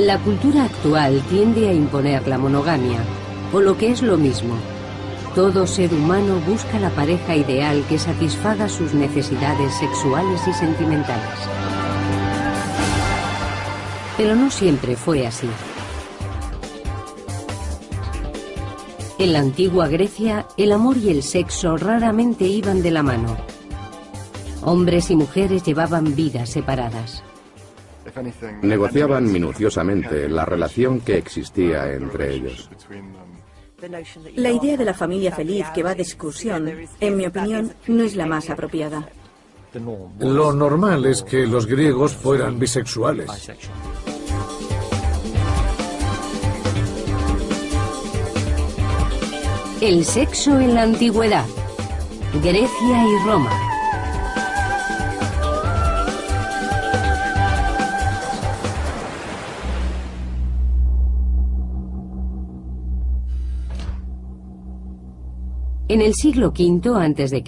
La cultura actual tiende a imponer la monogamia, o lo que es lo mismo. Todo ser humano busca la pareja ideal que satisfaga sus necesidades sexuales y sentimentales. Pero no siempre fue así. En la antigua Grecia, el amor y el sexo raramente iban de la mano. Hombres y mujeres llevaban vidas separadas. Negociaban minuciosamente la relación que existía entre ellos. La idea de la familia feliz que va de excursión, en mi opinión, no es la más apropiada. Lo normal es que los griegos fueran bisexuales. El sexo en la antigüedad. Grecia y Roma. En el siglo V a.C.,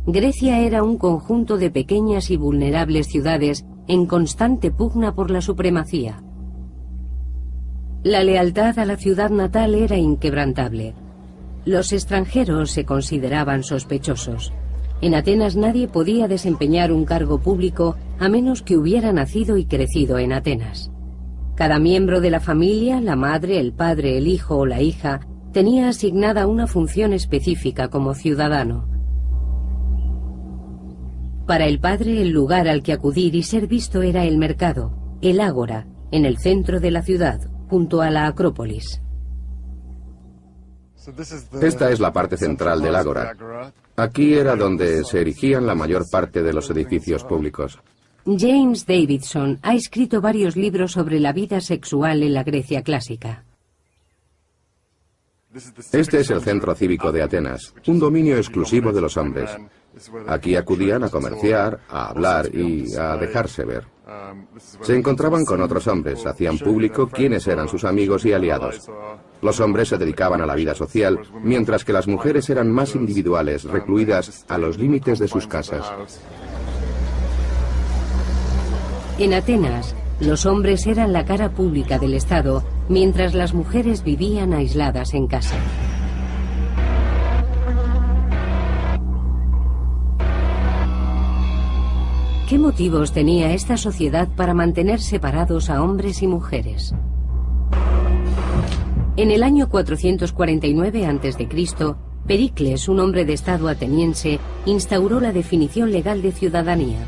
Grecia era un conjunto de pequeñas y vulnerables ciudades en constante pugna por la supremacía. La lealtad a la ciudad natal era inquebrantable. Los extranjeros se consideraban sospechosos. En Atenas nadie podía desempeñar un cargo público a menos que hubiera nacido y crecido en Atenas. Cada miembro de la familia, la madre, el padre, el hijo o la hija, tenía asignada una función específica como ciudadano. Para el padre, el lugar al que acudir y ser visto era el mercado, el ágora, en el centro de la ciudad, junto a la Acrópolis. Esta es la parte central del ágora. Aquí era donde se erigían la mayor parte de los edificios públicos. James Davidson ha escrito varios libros sobre la vida sexual en la Grecia clásica. Este es el centro cívico de Atenas, un dominio exclusivo de los hombres. Aquí acudían a comerciar, a hablar y a dejarse ver. Se encontraban con otros hombres, hacían público quiénes eran sus amigos y aliados. Los hombres se dedicaban a la vida social, mientras que las mujeres eran más individuales, recluidas a los límites de sus casas. En Atenas, los hombres eran la cara pública del Estado, mientras las mujeres vivían aisladas en casa. ¿Qué motivos tenía esta sociedad para mantener separados a hombres y mujeres? En el año 449 a.C., Pericles, un hombre de estado ateniense, instauró la definición legal de ciudadanía.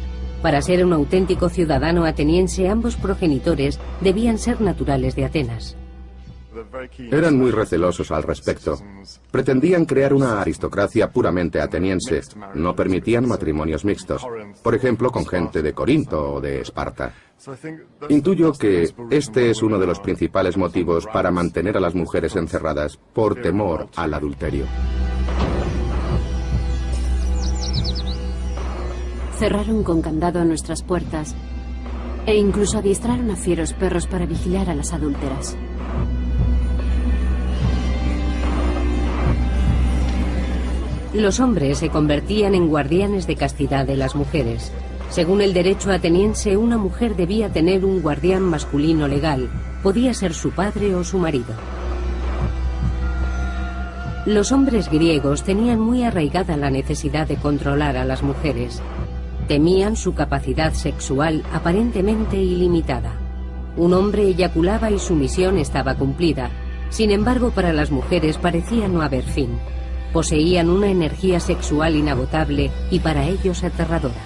Para ser un auténtico ciudadano ateniense, ambos progenitores debían ser naturales de Atenas. Eran muy recelosos al respecto. Pretendían crear una aristocracia puramente ateniense. No permitían matrimonios mixtos, por ejemplo, con gente de Corinto o de Esparta. Intuyo que este es uno de los principales motivos para mantener a las mujeres encerradas, por temor al adulterio. Cerraron con candado nuestras puertas e incluso adiestraron a fieros perros para vigilar a las adúlteras. Los hombres se convertían en guardianes de castidad de las mujeres. Según el derecho ateniense, una mujer debía tener un guardián masculino legal. Podía ser su padre o su marido. Los hombres griegos tenían muy arraigada la necesidad de controlar a las mujeres. Temían su capacidad sexual aparentemente ilimitada. Un hombre eyaculaba y su misión estaba cumplida. Sin embargo, para las mujeres parecía no haber fin. Poseían una energía sexual inagotable y para ellos aterradora.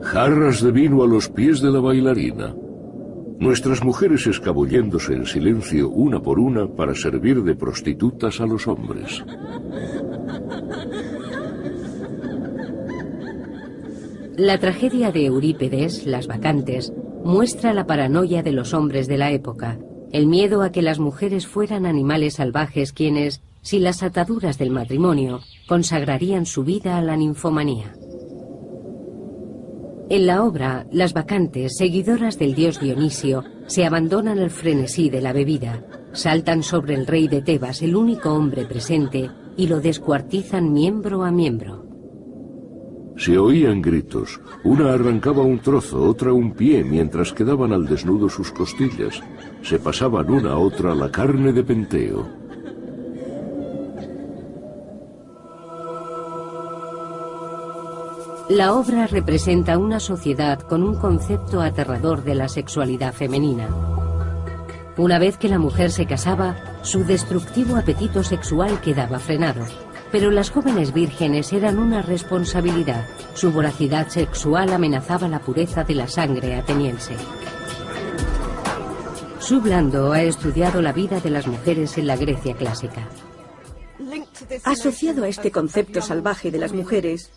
Jarras de vino a los pies de la bailarina. Nuestras mujeres escabulléndose en silencio una por una para servir de prostitutas a los hombres. La tragedia de Eurípides, Las Bacantes, muestra la paranoia de los hombres de la época, el miedo a que las mujeres fueran animales salvajes quienes, sin las ataduras del matrimonio, consagrarían su vida a la ninfomanía. En la obra, las bacantes, seguidoras del dios Dionisio, se abandonan al frenesí de la bebida, saltan sobre el rey de Tebas, el único hombre presente, y lo descuartizan miembro a miembro. Se oían gritos. Una arrancaba un trozo, otra un pie, mientras quedaban al desnudo sus costillas. Se pasaban una a otra la carne de penteo. La obra representa una sociedad con un concepto aterrador de la sexualidad femenina. Una vez que la mujer se casaba, su destructivo apetito sexual quedaba frenado. Pero las jóvenes vírgenes eran una responsabilidad. Su voracidad sexual amenazaba la pureza de la sangre ateniense. Sue Blando ha estudiado la vida de las mujeres en la Grecia clásica. Asociado a este concepto salvaje de las mujeres,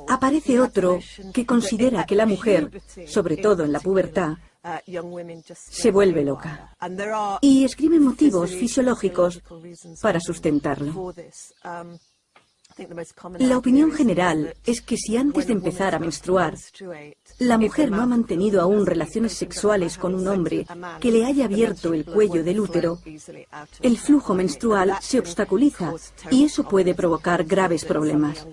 aparece otro que considera que la mujer, sobre todo en la pubertad, se vuelve loca y escribe motivos fisiológicos para sustentarlo. La opinión general es que si antes de empezar a menstruar, la mujer no ha mantenido aún relaciones sexuales con un hombre que le haya abierto el cuello del útero, el flujo menstrual se obstaculiza y eso puede provocar graves problemas.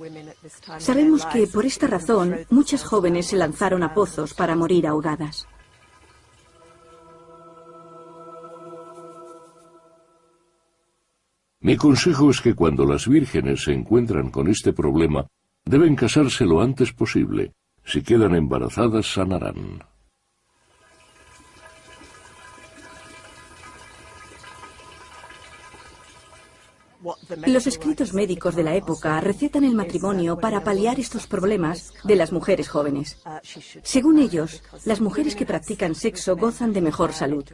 Sabemos que por esta razón muchas jóvenes se lanzaron a pozos para morir ahogadas. Mi consejo es que cuando las vírgenes se encuentran con este problema, deben casarse lo antes posible. Si quedan embarazadas, sanarán. Los escritos médicos de la época recetan el matrimonio para paliar estos problemas de las mujeres jóvenes. Según ellos, las mujeres que practican sexo gozan de mejor salud.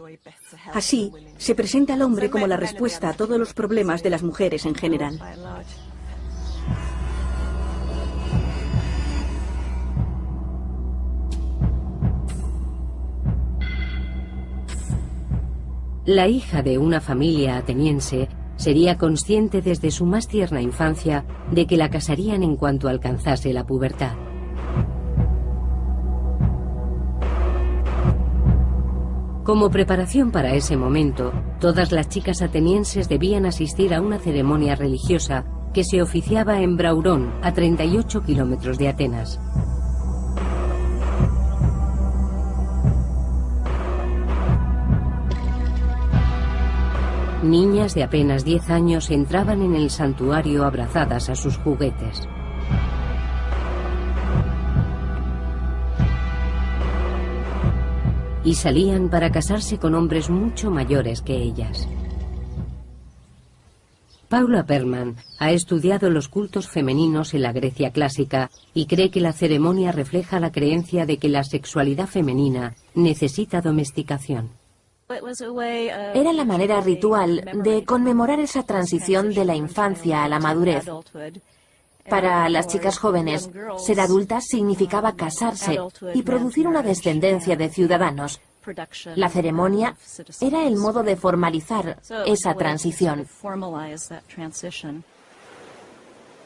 Así, se presenta al hombre como la respuesta a todos los problemas de las mujeres en general. La hija de una familia ateniense sería consciente desde su más tierna infancia de que la casarían en cuanto alcanzase la pubertad. Como preparación para ese momento, todas las chicas atenienses debían asistir a una ceremonia religiosa que se oficiaba en Braurón, a 38 kilómetros de Atenas. Niñas de apenas 10 años entraban en el santuario abrazadas a sus juguetes. Y salían para casarse con hombres mucho mayores que ellas. Paula Perman ha estudiado los cultos femeninos en la Grecia clásica y cree que la ceremonia refleja la creencia de que la sexualidad femenina necesita domesticación. Era la manera ritual de conmemorar esa transición de la infancia a la madurez. Para las chicas jóvenes, ser adultas significaba casarse y producir una descendencia de ciudadanos. La ceremonia era el modo de formalizar esa transición.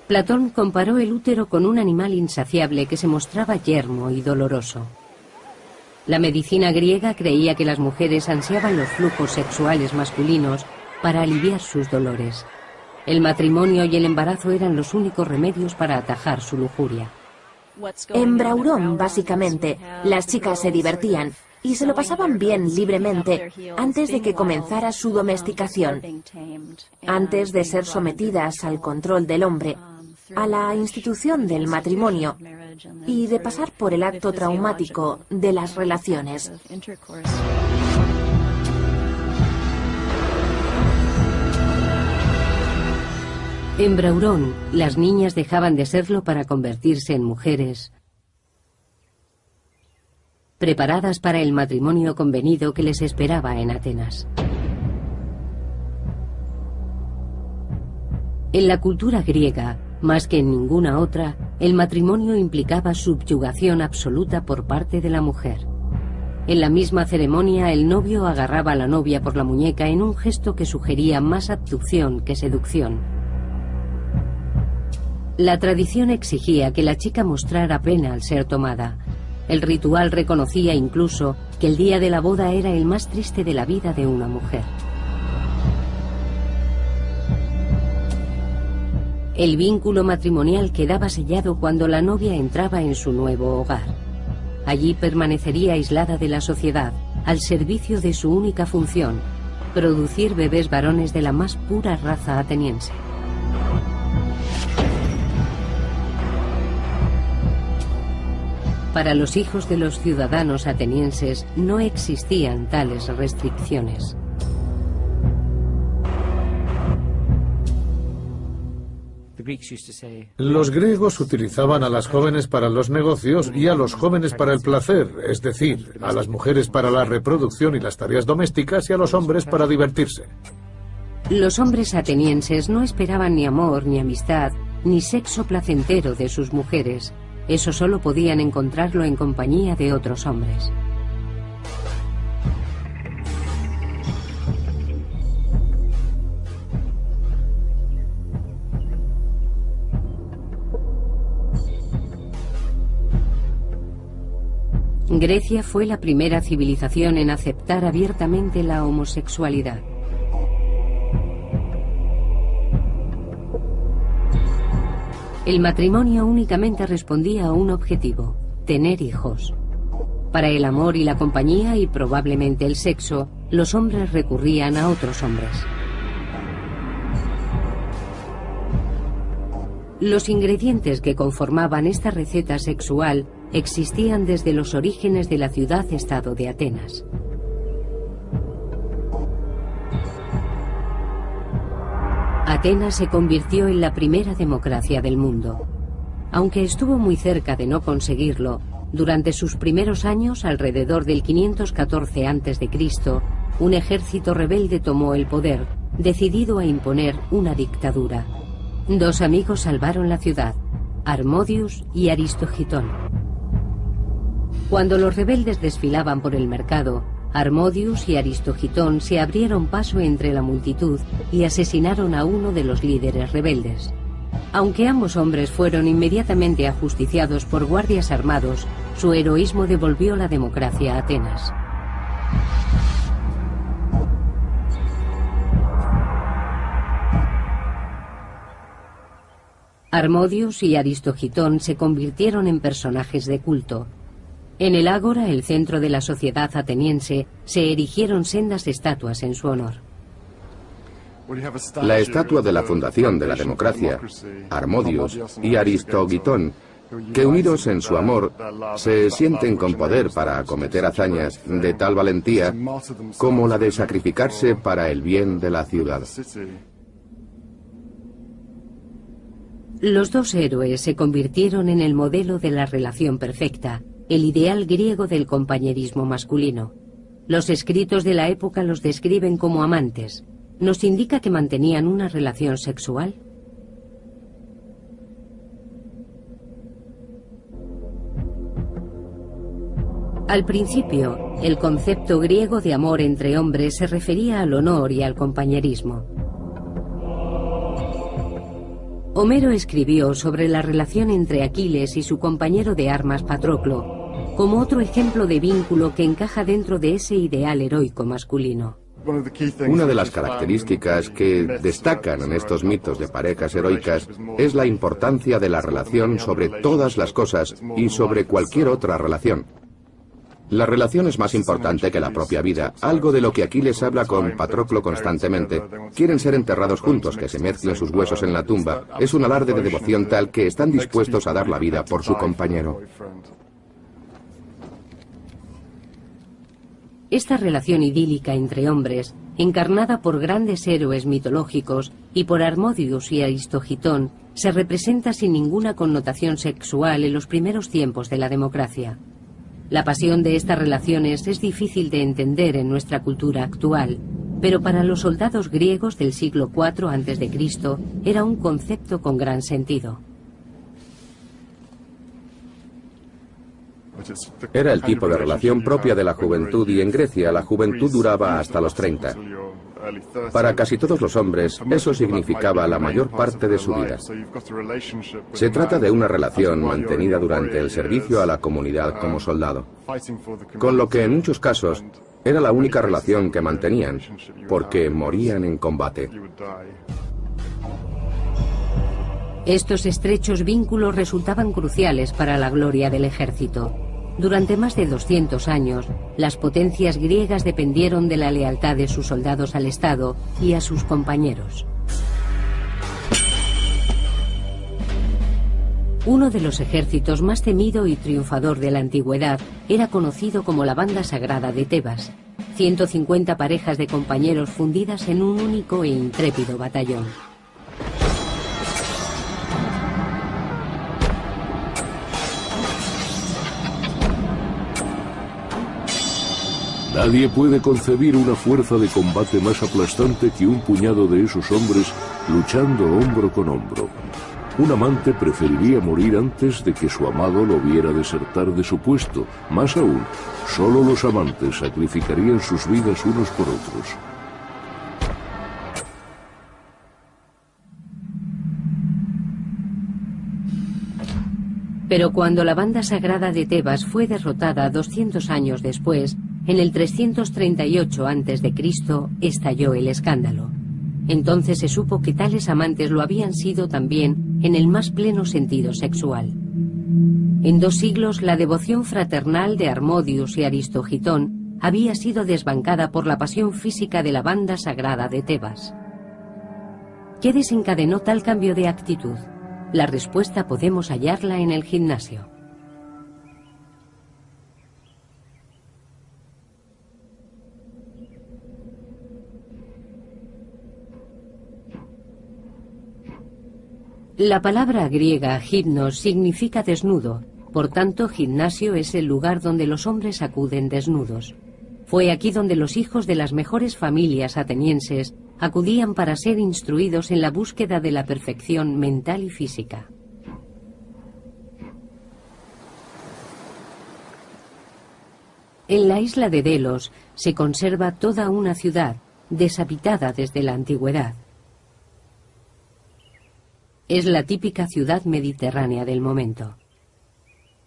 Platón comparó el útero con un animal insaciable que se mostraba yermo y doloroso. La medicina griega creía que las mujeres ansiaban los flujos sexuales masculinos para aliviar sus dolores. El matrimonio y el embarazo eran los únicos remedios para atajar su lujuria. En Braurón, básicamente, las chicas se divertían y se lo pasaban bien libremente antes de que comenzara su domesticación, antes de ser sometidas al control del hombre, a la institución del matrimonio y de pasar por el acto traumático de las relaciones. En Braurón, las niñas dejaban de serlo para convertirse en mujeres preparadas para el matrimonio convenido que les esperaba en Atenas. En la cultura griega, más que en ninguna otra, el matrimonio implicaba subyugación absoluta por parte de la mujer. En la misma ceremonia, el novio agarraba a la novia por la muñeca en un gesto que sugería más abducción que seducción. La tradición exigía que la chica mostrara pena al ser tomada. El ritual reconocía incluso que el día de la boda era el más triste de la vida de una mujer. El vínculo matrimonial quedaba sellado cuando la novia entraba en su nuevo hogar. Allí permanecería aislada de la sociedad, al servicio de su única función, producir bebés varones de la más pura raza ateniense. Para los hijos de los ciudadanos atenienses no existían tales restricciones. Los griegos utilizaban a las jóvenes para los negocios y a los jóvenes para el placer, es decir, a las mujeres para la reproducción y las tareas domésticas y a los hombres para divertirse. Los hombres atenienses no esperaban ni amor, ni amistad, ni sexo placentero de sus mujeres. Eso solo podían encontrarlo en compañía de otros hombres. Grecia fue la primera civilización en aceptar abiertamente la homosexualidad. El matrimonio únicamente respondía a un objetivo: tener hijos. Para el amor y la compañía y probablemente el sexo, los hombres recurrían a otros hombres. Los ingredientes que conformaban esta receta sexual existían desde los orígenes de la ciudad-estado de Atenas. Atenas se convirtió en la primera democracia del mundo. Aunque estuvo muy cerca de no conseguirlo, durante sus primeros años, alrededor del 514 a.C., un ejército rebelde tomó el poder, decidido a imponer una dictadura. Dos amigos salvaron la ciudad, Harmodius y Aristogitón. Cuando los rebeldes desfilaban por el mercado, Harmodius y Aristogitón se abrieron paso entre la multitud y asesinaron a uno de los líderes rebeldes. Aunque ambos hombres fueron inmediatamente ajusticiados por guardias armados, su heroísmo devolvió la democracia a Atenas. Harmodius y Aristogitón se convirtieron en personajes de culto. En el ágora, el centro de la sociedad ateniense, se erigieron sendas estatuas en su honor. La estatua de la fundación de la democracia, Harmodius y Aristogitón, que unidos en su amor, se sienten con poder para acometer hazañas de tal valentía como la de sacrificarse para el bien de la ciudad. Los dos héroes se convirtieron en el modelo de la relación perfecta, el ideal griego del compañerismo masculino. Los escritos de la época los describen como amantes. ¿Nos indica que mantenían una relación sexual? Al principio, el concepto griego de amor entre hombres se refería al honor y al compañerismo. Homero escribió sobre la relación entre Aquiles y su compañero de armas Patroclo, como otro ejemplo de vínculo que encaja dentro de ese ideal heroico masculino. Una de las características que destacan en estos mitos de parejas heroicas es la importancia de la relación sobre todas las cosas y sobre cualquier otra relación. La relación es más importante que la propia vida, algo de lo que Aquiles habla con Patroclo constantemente. Quieren ser enterrados juntos, que se mezclen sus huesos en la tumba. Es un alarde de devoción tal que están dispuestos a dar la vida por su compañero. Esta relación idílica entre hombres, encarnada por grandes héroes mitológicos y por Harmodius y Aristogitón, se representa sin ninguna connotación sexual en los primeros tiempos de la democracia. La pasión de estas relaciones es difícil de entender en nuestra cultura actual, pero para los soldados griegos del siglo IV a.C. era un concepto con gran sentido. Era el tipo de relación propia de la juventud y en Grecia la juventud duraba hasta los 30. Para casi todos los hombres, eso significaba la mayor parte de su vida. Se trata de una relación mantenida durante el servicio a la comunidad como soldado, con lo que en muchos casos era la única relación que mantenían, porque morían en combate. Estos estrechos vínculos resultaban cruciales para la gloria del ejército. Durante más de 200 años, las potencias griegas dependieron de la lealtad de sus soldados al Estado y a sus compañeros. Uno de los ejércitos más temido y triunfador de la antigüedad era conocido como la Banda Sagrada de Tebas, 150 parejas de compañeros fundidas en un único e intrépido batallón. Nadie puede concebir una fuerza de combate más aplastante que un puñado de esos hombres luchando hombro con hombro. Un amante preferiría morir antes de que su amado lo viera desertar de su puesto. Más aún, solo los amantes sacrificarían sus vidas unos por otros. Pero cuando la Banda Sagrada de Tebas fue derrotada 200 años después, en el 338 a.C., estalló el escándalo. Entonces se supo que tales amantes lo habían sido también en el más pleno sentido sexual. En 2 siglos, la devoción fraternal de Harmodius y Aristogitón había sido desbancada por la pasión física de la Banda Sagrada de Tebas. ¿Qué desencadenó tal cambio de actitud? La respuesta podemos hallarla en el gimnasio. La palabra griega gimnos significa desnudo, por tanto gimnasio es el lugar donde los hombres acuden desnudos. Fue aquí donde los hijos de las mejores familias atenienses acudían para ser instruidos en la búsqueda de la perfección mental y física. En la isla de Delos se conserva toda una ciudad, deshabitada desde la antigüedad. Es la típica ciudad mediterránea del momento.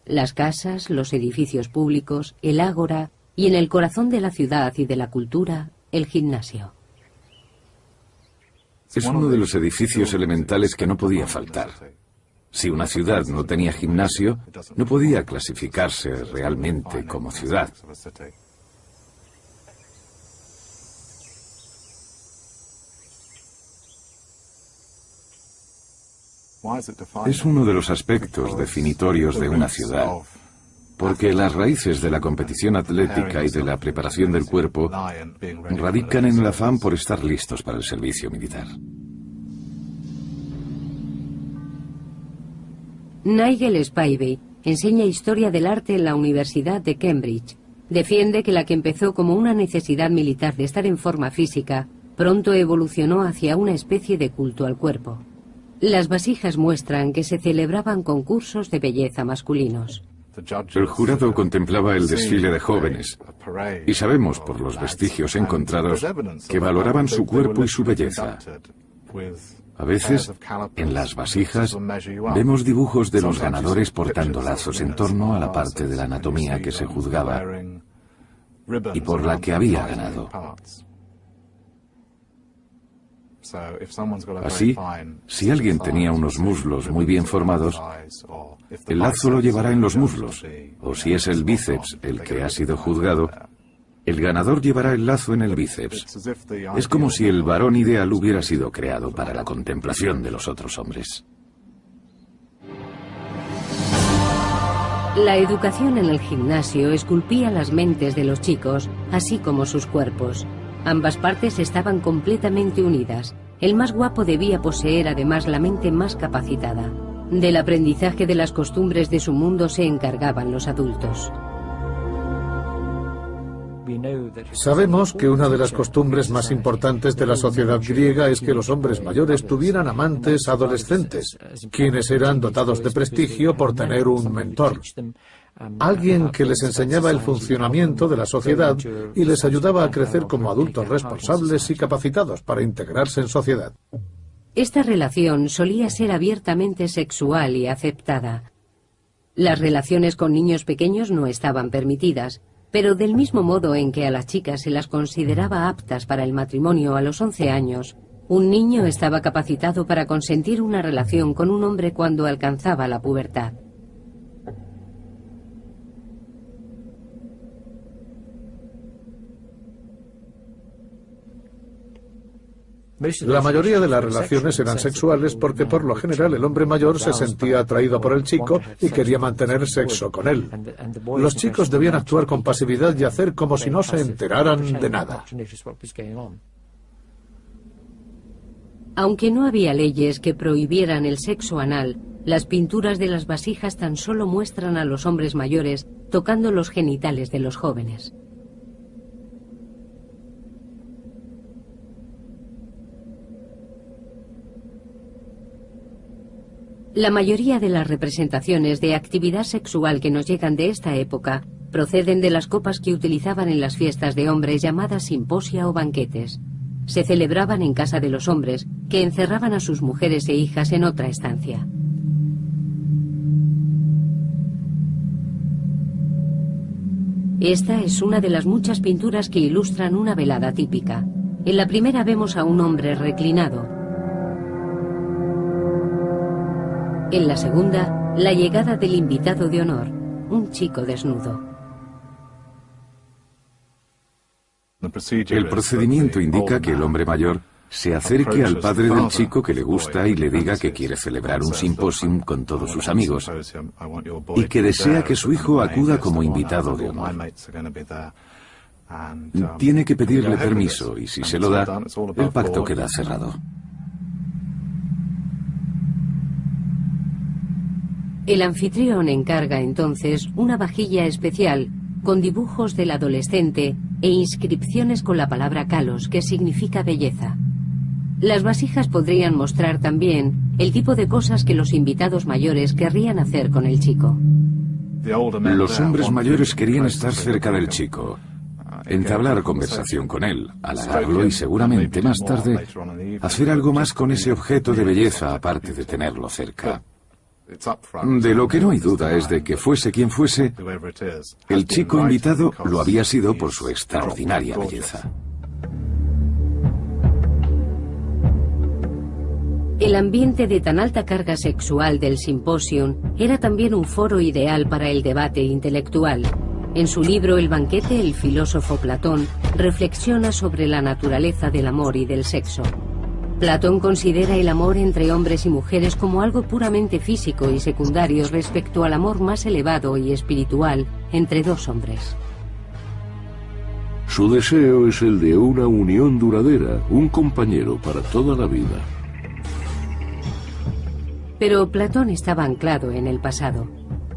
Las casas, los edificios públicos, el ágora y en el corazón de la ciudad y de la cultura, el gimnasio. Es uno de los edificios elementales que no podía faltar. Si una ciudad no tenía gimnasio, no podía clasificarse realmente como ciudad. Es uno de los aspectos definitorios de una ciudad, porque las raíces de la competición atlética y de la preparación del cuerpo radican en el afán por estar listos para el servicio militar. Nigel Spivey enseña historia del arte en la Universidad de Cambridge. Defiende que la que empezó como una necesidad militar de estar en forma física, pronto evolucionó hacia una especie de culto al cuerpo. Las vasijas muestran que se celebraban concursos de belleza masculinos. El jurado contemplaba el desfile de jóvenes y sabemos por los vestigios encontrados que valoraban su cuerpo y su belleza. A veces, en las vasijas, vemos dibujos de los ganadores portando lazos en torno a la parte de la anatomía que se juzgaba y por la que había ganado. Así, si alguien tenía unos muslos muy bien formados, el lazo lo llevará en los muslos, o si es el bíceps el que ha sido juzgado, el ganador llevará el lazo en el bíceps. Es como si el varón ideal hubiera sido creado para la contemplación de los otros hombres. La educación en el gimnasio esculpía las mentes de los chicos, así como sus cuerpos. Ambas partes estaban completamente unidas. El más guapo debía poseer además la mente más capacitada. Del aprendizaje de las costumbres de su mundo se encargaban los adultos. Sabemos que una de las costumbres más importantes de la sociedad griega es que los hombres mayores tuvieran amantes adolescentes, quienes eran dotados de prestigio por tener un mentor. Alguien que les enseñaba el funcionamiento de la sociedad y les ayudaba a crecer como adultos responsables y capacitados para integrarse en sociedad. Esta relación solía ser abiertamente sexual y aceptada. Las relaciones con niños pequeños no estaban permitidas, pero del mismo modo en que a las chicas se las consideraba aptas para el matrimonio a los 11 años, Un niño estaba capacitado para consentir una relación con un hombre cuando alcanzaba la pubertad. La mayoría de las relaciones eran sexuales porque por lo general el hombre mayor se sentía atraído por el chico y quería mantener sexo con él. Los chicos debían actuar con pasividad y hacer como si no se enteraran de nada. Aunque no había leyes que prohibieran el sexo anal, las pinturas de las vasijas tan solo muestran a los hombres mayores tocando los genitales de los jóvenes. La mayoría de las representaciones de actividad sexual que nos llegan de esta época proceden de las copas que utilizaban en las fiestas de hombres llamadas simposia o banquetes. Se celebraban en casa de los hombres, que encerraban a sus mujeres e hijas en otra estancia. Esta es una de las muchas pinturas que ilustran una velada típica. En la primera vemos a un hombre reclinado. En la segunda, la llegada del invitado de honor, un chico desnudo. El procedimiento indica que el hombre mayor se acerque al padre del chico que le gusta y le diga que quiere celebrar un simposium con todos sus amigos y que desea que su hijo acuda como invitado de honor. Tiene que pedirle permiso y si se lo da, el pacto queda cerrado. El anfitrión encarga entonces una vajilla especial con dibujos del adolescente e inscripciones con la palabra kalos, que significa belleza. Las vasijas podrían mostrar también el tipo de cosas que los invitados mayores querrían hacer con el chico. Los hombres mayores querían estar cerca del chico, entablar conversación con él, halagarlo y seguramente más tarde hacer algo más con ese objeto de belleza aparte de tenerlo cerca. De lo que no hay duda es de que fuese quien fuese, el chico invitado lo había sido por su extraordinaria belleza. El ambiente de tan alta carga sexual del simposium era también un foro ideal para el debate intelectual. En su libro El banquete, el filósofo Platón reflexiona sobre la naturaleza del amor y del sexo. Platón considera el amor entre hombres y mujeres como algo puramente físico y secundario respecto al amor más elevado y espiritual entre dos hombres. Su deseo es el de una unión duradera, un compañero para toda la vida. Pero Platón estaba anclado en el pasado.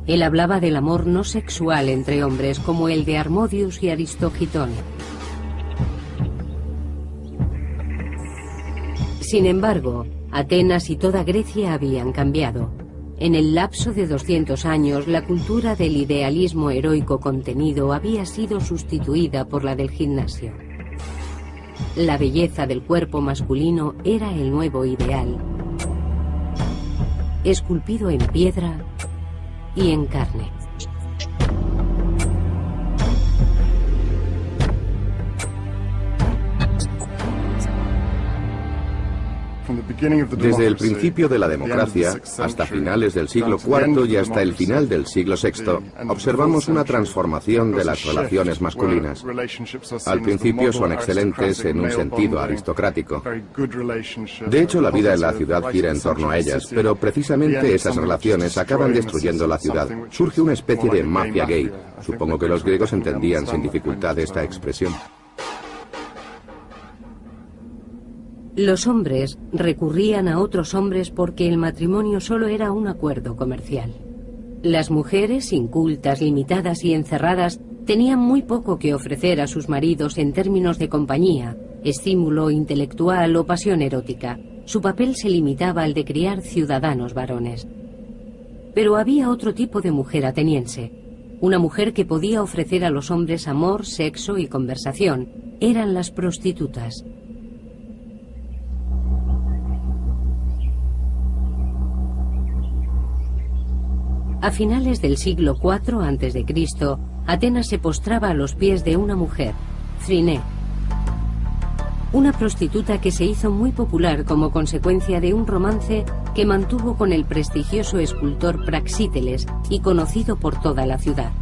Él hablaba del amor no sexual entre hombres como el de Harmodius y Aristogitón. Sin embargo, Atenas y toda Grecia habían cambiado. En el lapso de 200 años, la cultura del idealismo heroico contenido había sido sustituida por la del gimnasio. La belleza del cuerpo masculino era el nuevo ideal, esculpido en piedra y en carne. Desde el principio de la democracia hasta finales del siglo IV y hasta el final del siglo VI, observamos una transformación de las relaciones masculinas. Al principio son excelentes en un sentido aristocrático. De hecho, la vida en la ciudad gira en torno a ellas, pero precisamente esas relaciones acaban destruyendo la ciudad. Surge una especie de mafia gay. Supongo que los griegos entendían sin dificultad esta expresión. Los hombres recurrían a otros hombres porque el matrimonio solo era un acuerdo comercial. Las mujeres, incultas, limitadas y encerradas, tenían muy poco que ofrecer a sus maridos en términos de compañía, estímulo intelectual o pasión erótica. Su papel se limitaba al de criar ciudadanos varones. Pero había otro tipo de mujer ateniense, una mujer que podía ofrecer a los hombres amor, sexo y conversación. Eran las prostitutas. A finales del siglo IV a.C., Atenas se postraba a los pies de una mujer, Phryné. una prostituta que se hizo muy popular como consecuencia de un romance que mantuvo con el prestigioso escultor Praxíteles y conocido por toda la ciudad.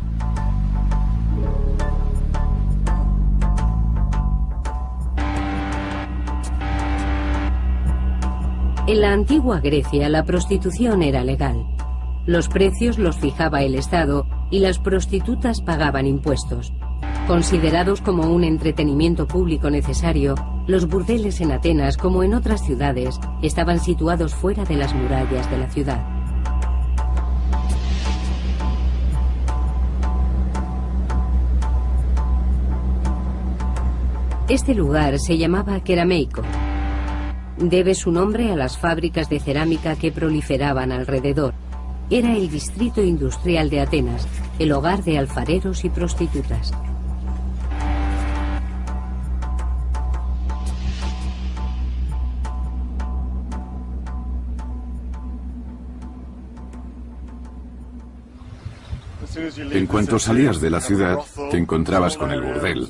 En la antigua Grecia la prostitución era legal. Los precios los fijaba el Estado y las prostitutas pagaban impuestos. Considerados como un entretenimiento público necesario, los burdeles en Atenas, como en otras ciudades, estaban situados fuera de las murallas de la ciudad. Este lugar se llamaba Kerameico. Debe su nombre a las fábricas de cerámica que proliferaban alrededor. Era el distrito industrial de Atenas, el hogar de alfareros y prostitutas. En cuanto salías de la ciudad, te encontrabas con el burdel.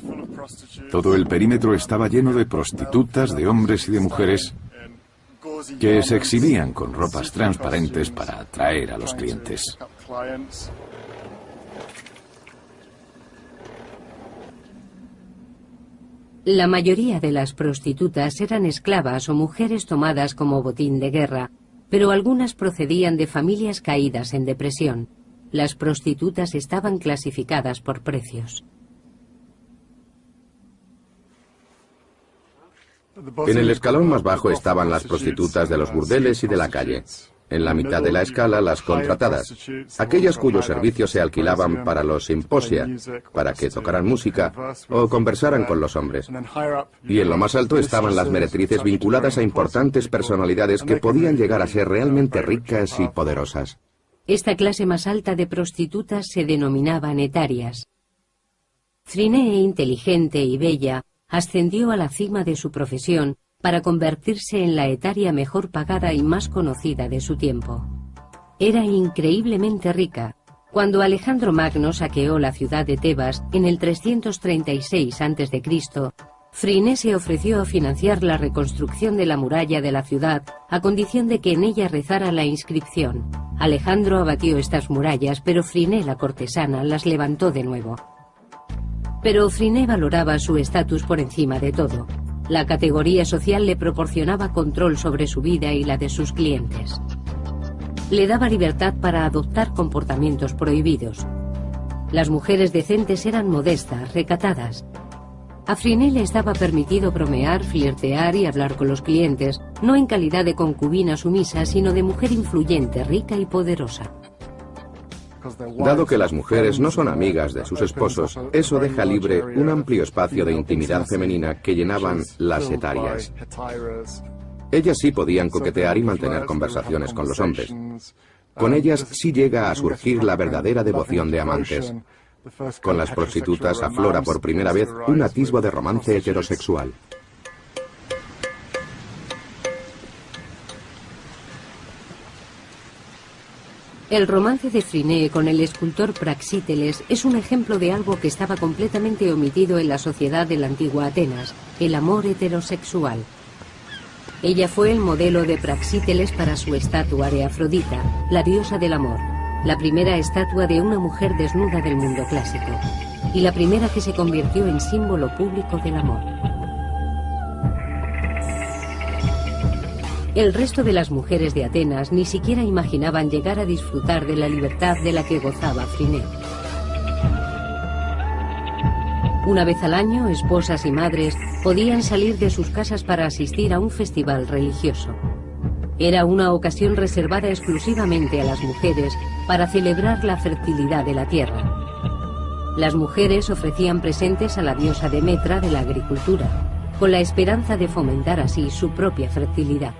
Todo el perímetro estaba lleno de prostitutas, de hombres y de mujeres que se exhibían con ropas transparentes para atraer a los clientes. La mayoría de las prostitutas eran esclavas o mujeres tomadas como botín de guerra, pero algunas procedían de familias caídas en depresión. Las prostitutas estaban clasificadas por precios. En el escalón más bajo estaban las prostitutas de los burdeles y de la calle. En la mitad de la escala, las contratadas, aquellas cuyos servicios se alquilaban para los simposia, para que tocaran música o conversaran con los hombres. Y en lo más alto estaban las meretrices vinculadas a importantes personalidades que podían llegar a ser realmente ricas y poderosas. Esta clase más alta de prostitutas se denominaban etarias. Phryné, inteligente y bella, ascendió a la cima de su profesión para convertirse en la etaria mejor pagada y más conocida de su tiempo. Era increíblemente rica. Cuando Alejandro Magno saqueó la ciudad de Tebas en el 336 a.C., Phryné se ofreció a financiar la reconstrucción de la muralla de la ciudad a condición de que en ella rezara la inscripción: Alejandro abatió estas murallas, pero Phryné, la cortesana, las levantó de nuevo. Pero Phryné valoraba su estatus por encima de todo. La categoría social le proporcionaba control sobre su vida y la de sus clientes. Le daba libertad para adoptar comportamientos prohibidos. Las mujeres decentes eran modestas, recatadas. A Phryné le estaba permitido bromear, flirtear y hablar con los clientes, no en calidad de concubina sumisa, sino de mujer influyente, rica y poderosa. Dado que las mujeres no son amigas de sus esposos, eso deja libre un amplio espacio de intimidad femenina que llenaban las etarias. Ellas sí podían coquetear y mantener conversaciones con los hombres. Con ellas sí llega a surgir la verdadera devoción de amantes. Con las prostitutas aflora por primera vez un atisbo de romance heterosexual. El romance de Phryné con el escultor Praxíteles es un ejemplo de algo que estaba completamente omitido en la sociedad de la antigua Atenas: el amor heterosexual. Ella fue el modelo de Praxíteles para su estatua de Afrodita, la diosa del amor, la primera estatua de una mujer desnuda del mundo clásico, y la primera que se convirtió en símbolo público del amor. El resto de las mujeres de Atenas ni siquiera imaginaban llegar a disfrutar de la libertad de la que gozaba Phryné. Una vez al año, esposas y madres podían salir de sus casas para asistir a un festival religioso. Era una ocasión reservada exclusivamente a las mujeres para celebrar la fertilidad de la tierra. Las mujeres ofrecían presentes a la diosa Demetra de la agricultura, con la esperanza de fomentar así su propia fertilidad.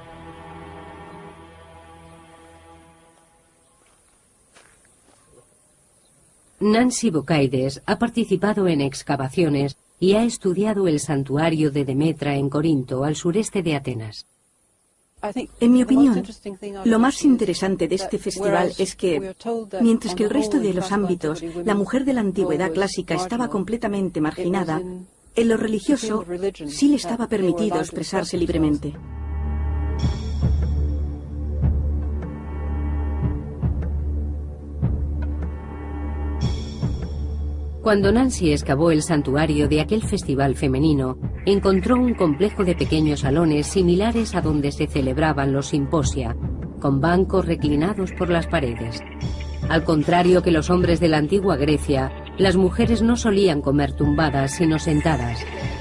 Nancy Bocaides ha participado en excavaciones y ha estudiado el santuario de Demetra en Corinto, al sureste de Atenas. En mi opinión, lo más interesante de este festival es que, mientras que el resto de los ámbitos, la mujer de la antigüedad clásica estaba completamente marginada, En lo religioso, sí le estaba permitido expresarse libremente. Cuando Nancy excavó el santuario de aquel festival femenino, encontró un complejo de pequeños salones similares a donde se celebraban los simposia, con bancos reclinados por las paredes. Al contrario que los hombres de la antigua Grecia, las mujeres no solían comer tumbadas, sino sentadas.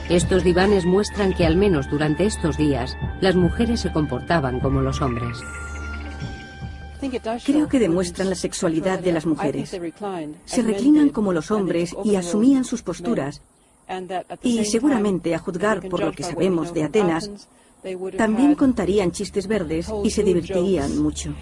Estos divanes muestran que al menos durante estos días, las mujeres se comportaban como los hombres. Creo que demuestran la sexualidad de las mujeres. Se reclinan como los hombres y asumían sus posturas. Y seguramente, a juzgar por lo que sabemos de Atenas, también contarían chistes verdes y se divertirían mucho.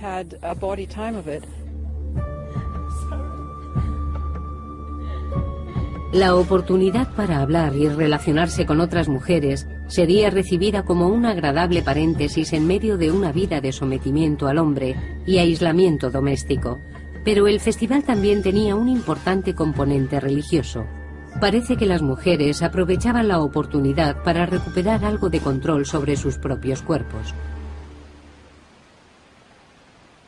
La oportunidad para hablar y relacionarse con otras mujeres sería recibida como un agradable paréntesis en medio de una vida de sometimiento al hombre y aislamiento doméstico. Pero el festival también tenía un importante componente religioso. Parece que las mujeres aprovechaban la oportunidad para recuperar algo de control sobre sus propios cuerpos.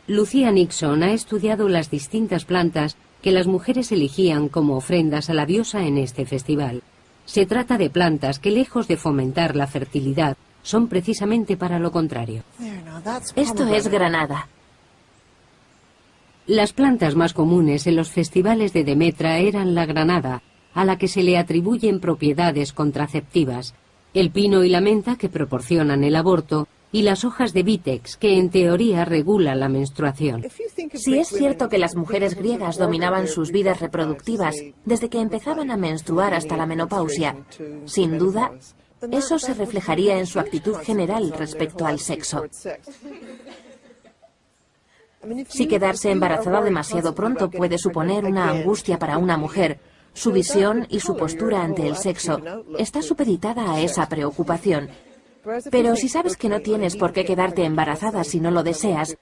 Lucía Nixon ha estudiado las distintas plantas que las mujeres elegían como ofrendas a la diosa en este festival. Se trata de plantas que, lejos de fomentar la fertilidad, son precisamente para lo contrario. Esto es granada. Las plantas más comunes en los festivales de Demetra eran la granada, a la que se le atribuyen propiedades contraceptivas, el pino y la menta, que proporcionan el aborto, y las hojas de vítex, que en teoría regulan la menstruación. Si es cierto que las mujeres griegas dominaban sus vidas reproductivas desde que empezaban a menstruar hasta la menopausia, sin duda, eso se reflejaría en su actitud general respecto al sexo. Si quedarse embarazada demasiado pronto puede suponer una angustia para una mujer, su visión y su postura ante el sexo está supeditada a esa preocupación. Pero si sabes que no tienes por qué quedarte embarazada si no lo deseas,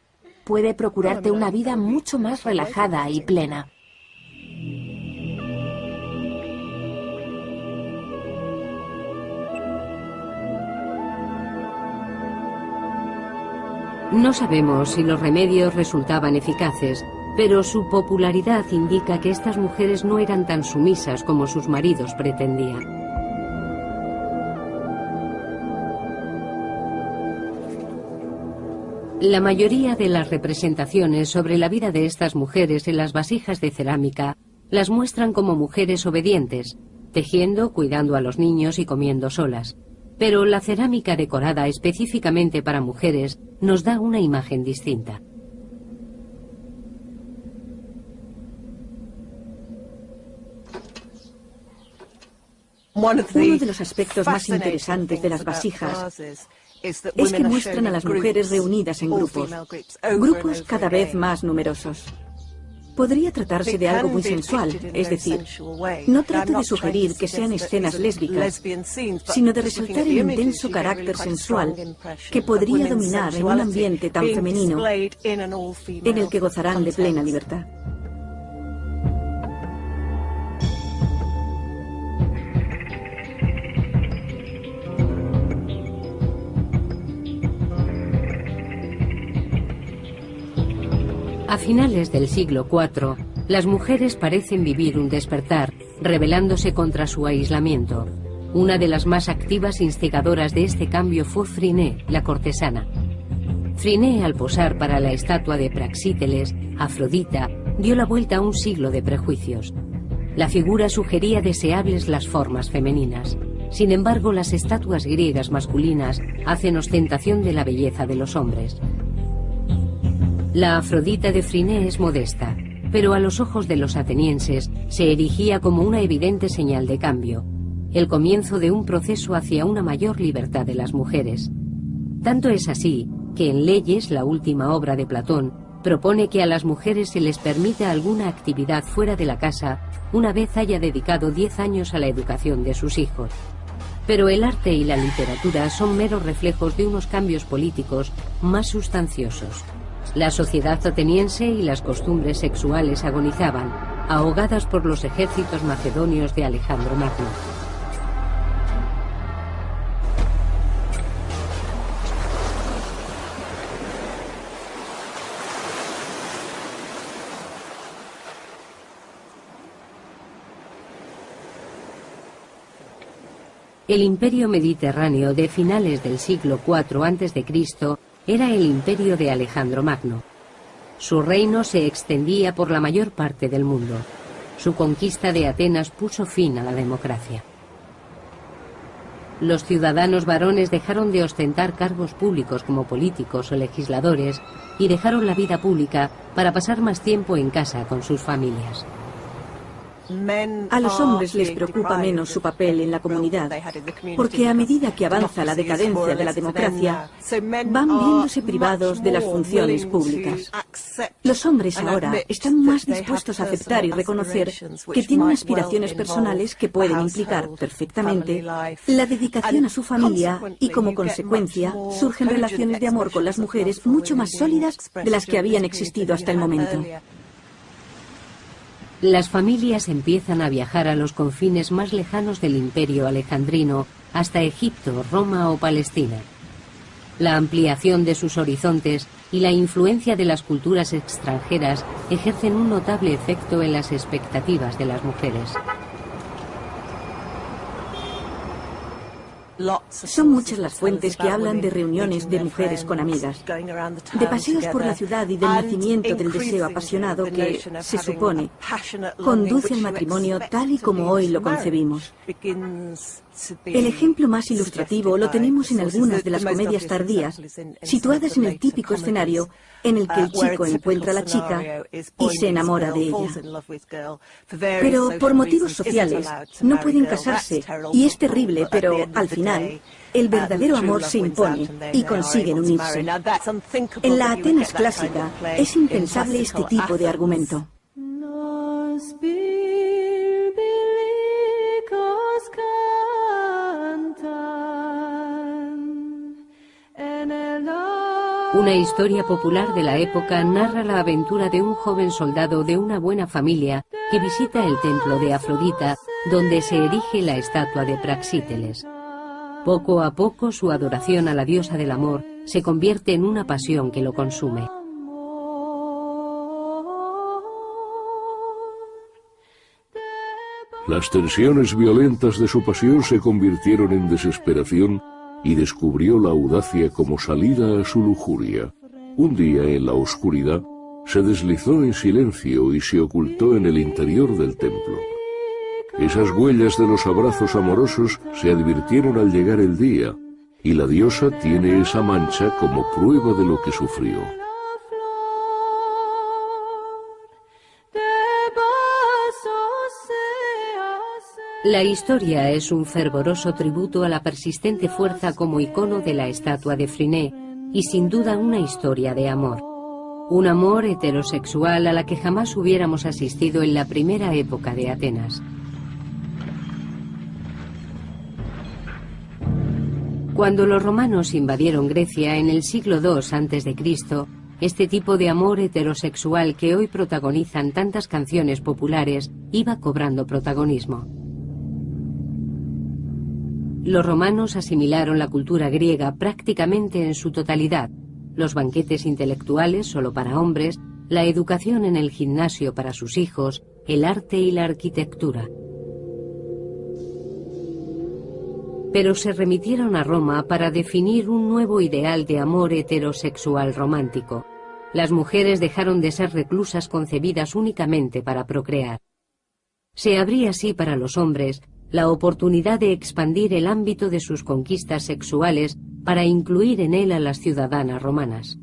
puede procurarte una vida mucho más relajada y plena. No sabemos si los remedios resultaban eficaces, pero su popularidad indica que estas mujeres no eran tan sumisas como sus maridos pretendían. La mayoría de las representaciones sobre la vida de estas mujeres en las vasijas de cerámica las muestran como mujeres obedientes, tejiendo, cuidando a los niños y comiendo solas. Pero la cerámica decorada específicamente para mujeres nos da una imagen distinta. Uno de los aspectos más interesantes de las vasijas es que muestran a las mujeres reunidas en grupos cada vez más numerosos. Podría tratarse de algo muy sensual, es decir, no trato de sugerir que sean escenas lésbicas, sino de resaltar el intenso carácter sensual que podría dominar en un ambiente tan femenino en el que gozarán de plena libertad. A finales del siglo IV, las mujeres parecen vivir un despertar, rebelándose contra su aislamiento. Una de las más activas instigadoras de este cambio fue Phryné, la cortesana. Phryné, al posar para la estatua de Praxíteles, Afrodita, dio la vuelta a un siglo de prejuicios. La figura sugería deseables las formas femeninas. Sin embargo, las estatuas griegas masculinas hacen ostentación de la belleza de los hombres. La Afrodita de Phryné es modesta, pero a los ojos de los atenienses se erigía como una evidente señal de cambio, el comienzo de un proceso hacia una mayor libertad de las mujeres. Tanto es así que en Leyes, la última obra de Platón, propone que a las mujeres se les permita alguna actividad fuera de la casa una vez haya dedicado 10 años a la educación de sus hijos. Pero el arte y la literatura son meros reflejos de unos cambios políticos más sustanciosos. La sociedad ateniense y las costumbres sexuales agonizaban, ahogadas por los ejércitos macedonios de Alejandro Magno. El imperio mediterráneo de finales del siglo IV a.C. era el imperio de Alejandro Magno. Su reino se extendía por la mayor parte del mundo. Su conquista de Atenas puso fin a la democracia. Los ciudadanos varones dejaron de ostentar cargos públicos como políticos o legisladores y dejaron la vida pública para pasar más tiempo en casa con sus familias. A los hombres les preocupa menos su papel en la comunidad, porque a medida que avanza la decadencia de la democracia, van viéndose privados de las funciones públicas. Los hombres ahora están más dispuestos a aceptar y reconocer que tienen aspiraciones personales que pueden implicar perfectamente la dedicación a su familia y, como consecuencia, surgen relaciones de amor con las mujeres mucho más sólidas de las que habían existido hasta el momento. Las familias empiezan a viajar a los confines más lejanos del imperio alejandrino, hasta Egipto, Roma o Palestina. La ampliación de sus horizontes y la influencia de las culturas extranjeras ejercen un notable efecto en las expectativas de las mujeres. Son muchas las fuentes que hablan de reuniones de mujeres con amigas, de paseos por la ciudad y del nacimiento del deseo apasionado que, se supone, conduce al matrimonio tal y como hoy lo concebimos. El ejemplo más ilustrativo lo tenemos en algunas de las comedias tardías, situadas en el típico escenario en el que el chico encuentra a la chica y se enamora de ella. Pero por motivos sociales no pueden casarse y es terrible, pero al final el verdadero amor se impone y consiguen unirse. En la Atenas clásica es impensable este tipo de argumento. Una historia popular de la época narra la aventura de un joven soldado de una buena familia que visita el templo de Afrodita, donde se erige la estatua de Praxíteles. Poco a poco su adoración a la diosa del amor se convierte en una pasión que lo consume. Las tensiones violentas de su pasión se convirtieron en desesperación y descubrió la audacia como salida a su lujuria. Un día, en la oscuridad, se deslizó en silencio y se ocultó en el interior del templo. Esas huellas de los abrazos amorosos se advirtieron al llegar el día, y la diosa tiene esa mancha como prueba de lo que sufrió. La historia es un fervoroso tributo a la persistente fuerza como icono de la estatua de Phryné y sin duda una historia de amor. Un amor heterosexual a la que jamás hubiéramos asistido en la primera época de Atenas. Cuando los romanos invadieron Grecia en el siglo II a.C., este tipo de amor heterosexual que hoy protagonizan tantas canciones populares iba cobrando protagonismo. Los romanos asimilaron la cultura griega prácticamente en su totalidad, los banquetes intelectuales solo para hombres, la educación en el gimnasio para sus hijos, el arte y la arquitectura. Pero se remitieron a Roma para definir un nuevo ideal de amor heterosexual romántico. Las mujeres dejaron de ser reclusas concebidas únicamente para procrear. Se abría así para los hombres la oportunidad de expandir el ámbito de sus conquistas sexuales para incluir en él a las ciudadanas romanas.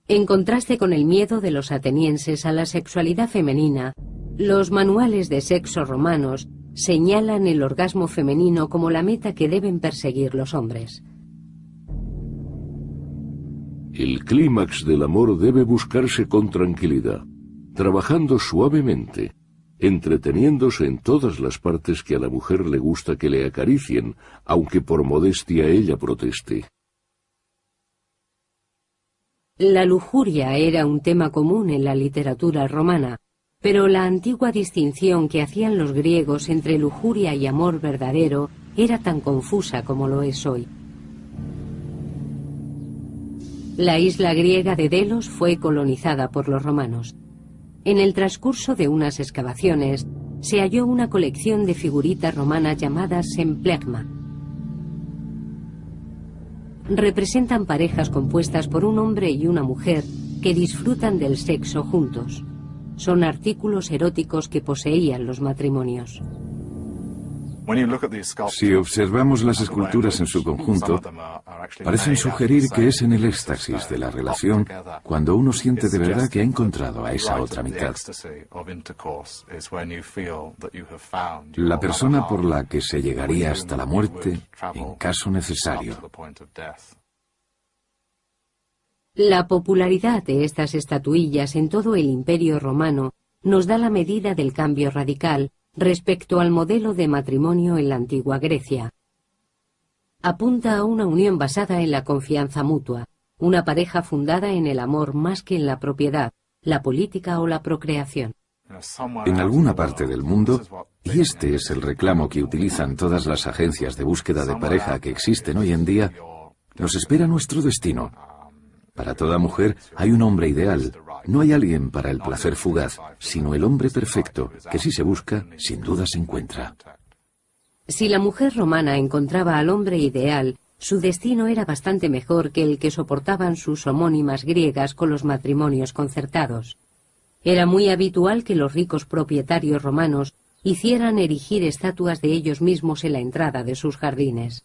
En contraste con el miedo de los atenienses a la sexualidad femenina, los manuales de sexo romanos señalan el orgasmo femenino como la meta que deben perseguir los hombres. El clímax del amor debe buscarse con tranquilidad, trabajando suavemente, entreteniéndose en todas las partes que a la mujer le gusta que le acaricien, aunque por modestia ella proteste. La lujuria era un tema común en la literatura romana, pero la antigua distinción que hacían los griegos entre lujuria y amor verdadero era tan confusa como lo es hoy. La isla griega de Delos fue colonizada por los romanos. En el transcurso de unas excavaciones, se halló una colección de figuritas romanas llamadas emplegma. Representan parejas compuestas por un hombre y una mujer que disfrutan del sexo juntos. Son artículos eróticos que poseían los matrimonios. Si observamos las esculturas en su conjunto, parecen sugerir que es en el éxtasis de la relación cuando uno siente de verdad que ha encontrado a esa otra mitad. La persona por la que se llegaría hasta la muerte en caso necesario. La popularidad de estas estatuillas en todo el Imperio Romano nos da la medida del cambio radical respecto al modelo de matrimonio en la antigua Grecia. Apunta a una unión basada en la confianza mutua, una pareja fundada en el amor más que en la propiedad, la política o la procreación. En alguna parte del mundo, y este es el reclamo que utilizan todas las agencias de búsqueda de pareja que existen hoy en día, nos espera nuestro destino. Para toda mujer hay un hombre ideal. No hay alguien para el placer fugaz, sino el hombre perfecto, que si se busca, sin duda se encuentra. Si la mujer romana encontraba al hombre ideal, su destino era bastante mejor que el que soportaban sus homónimas griegas con los matrimonios concertados. Era muy habitual que los ricos propietarios romanos hicieran erigir estatuas de ellos mismos en la entrada de sus jardines.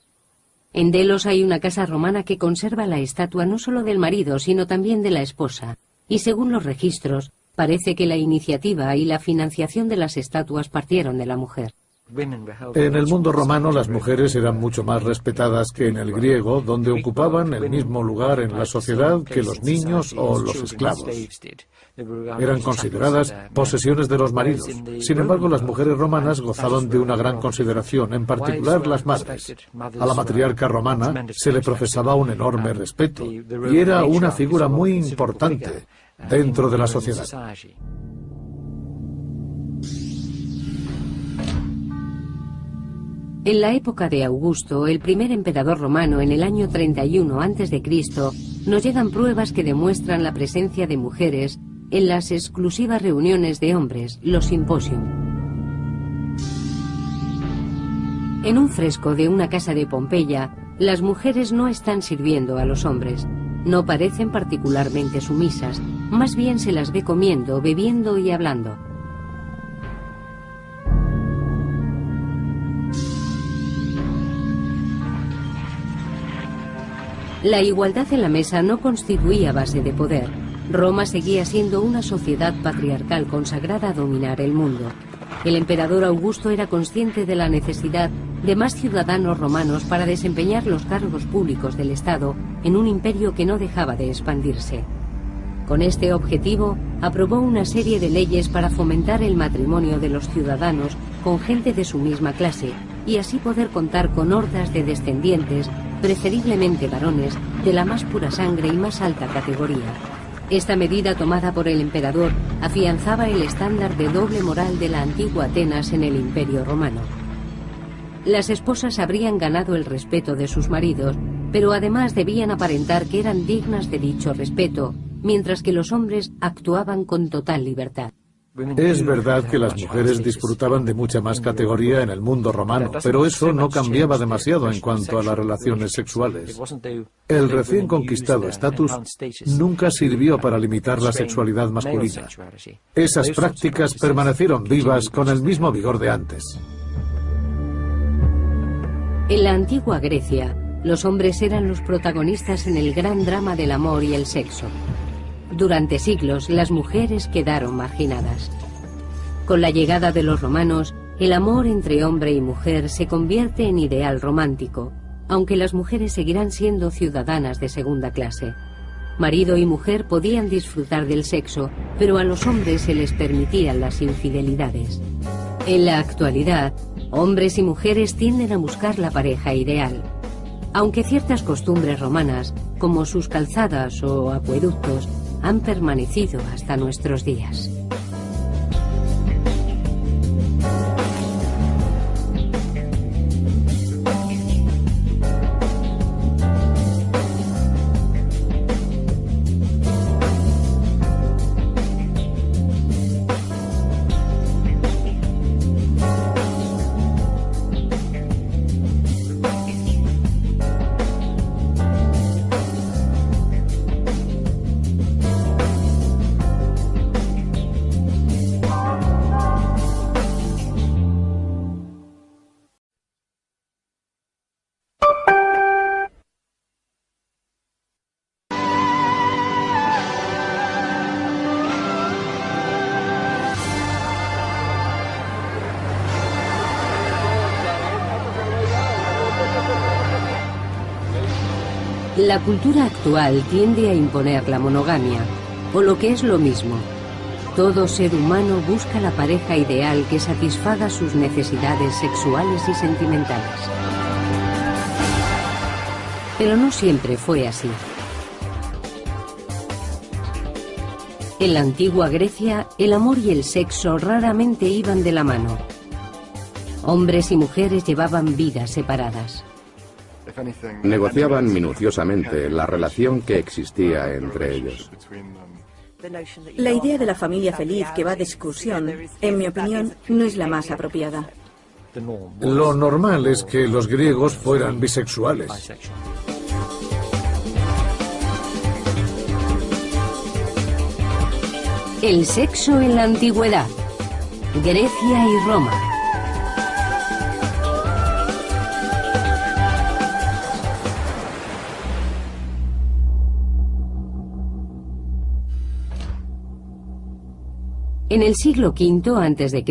En Delos hay una casa romana que conserva la estatua no solo del marido, sino también de la esposa, y según los registros, parece que la iniciativa y la financiación de las estatuas partieron de la mujer. En el mundo romano las mujeres eran mucho más respetadas que en el griego, donde ocupaban el mismo lugar en la sociedad que los niños o los esclavos. Eran consideradas posesiones de los maridos. Sin embargo, las mujeres romanas gozaban de una gran consideración, en particular las madres. A la matriarca romana se le profesaba un enorme respeto y era una figura muy importante dentro de la sociedad. En la época de Augusto, el primer emperador romano, en el año 31 a.C., nos llegan pruebas que demuestran la presencia de mujeres en las exclusivas reuniones de hombres, los simposium. En un fresco de una casa de Pompeya, las mujeres no están sirviendo a los hombres. No parecen particularmente sumisas, más bien se las ve comiendo, bebiendo y hablando. La igualdad en la mesa no constituía base de poder. Roma seguía siendo una sociedad patriarcal consagrada a dominar el mundo. El emperador Augusto era consciente de la necesidad de más ciudadanos romanos para desempeñar los cargos públicos del Estado en un imperio que no dejaba de expandirse. Con este objetivo, aprobó una serie de leyes para fomentar el matrimonio de los ciudadanos con gente de su misma clase y así poder contar con hordas de descendientes, preferiblemente varones, de la más pura sangre y más alta categoría. Esta medida tomada por el emperador afianzaba el estándar de doble moral de la antigua Atenas en el Imperio Romano. Las esposas habrían ganado el respeto de sus maridos, pero además debían aparentar que eran dignas de dicho respeto, mientras que los hombres actuaban con total libertad. Es verdad que las mujeres disfrutaban de mucha más categoría en el mundo romano, pero eso no cambiaba demasiado en cuanto a las relaciones sexuales. El recién conquistado estatus nunca sirvió para limitar la sexualidad masculina. Esas prácticas permanecieron vivas con el mismo vigor de antes. En la antigua Grecia, los hombres eran los protagonistas en el gran drama del amor y el sexo. Durante siglos, las mujeres quedaron marginadas. Con la llegada de los romanos, el amor entre hombre y mujer se convierte en ideal romántico, aunque las mujeres seguirán siendo ciudadanas de segunda clase. Marido y mujer podían disfrutar del sexo, pero a los hombres se les permitían las infidelidades. En la actualidad, hombres y mujeres tienden a buscar la pareja ideal. Aunque ciertas costumbres romanas, como sus calzadas o acueductos, han permanecido hasta nuestros días. La cultura actual tiende a imponer la monogamia, o lo que es lo mismo, todo ser humano busca la pareja ideal que satisfaga sus necesidades sexuales y sentimentales. Pero no siempre fue así. En la antigua Grecia, el amor y el sexo raramente iban de la mano. Hombres y mujeres llevaban vidas separadas. Negociaban minuciosamente la relación que existía entre ellos. La idea de la familia feliz que va de excursión, en mi opinión, no es la más apropiada. Lo normal es que los griegos fueran bisexuales. El sexo en la antigüedad. Grecia y Roma. En el siglo V a.C.,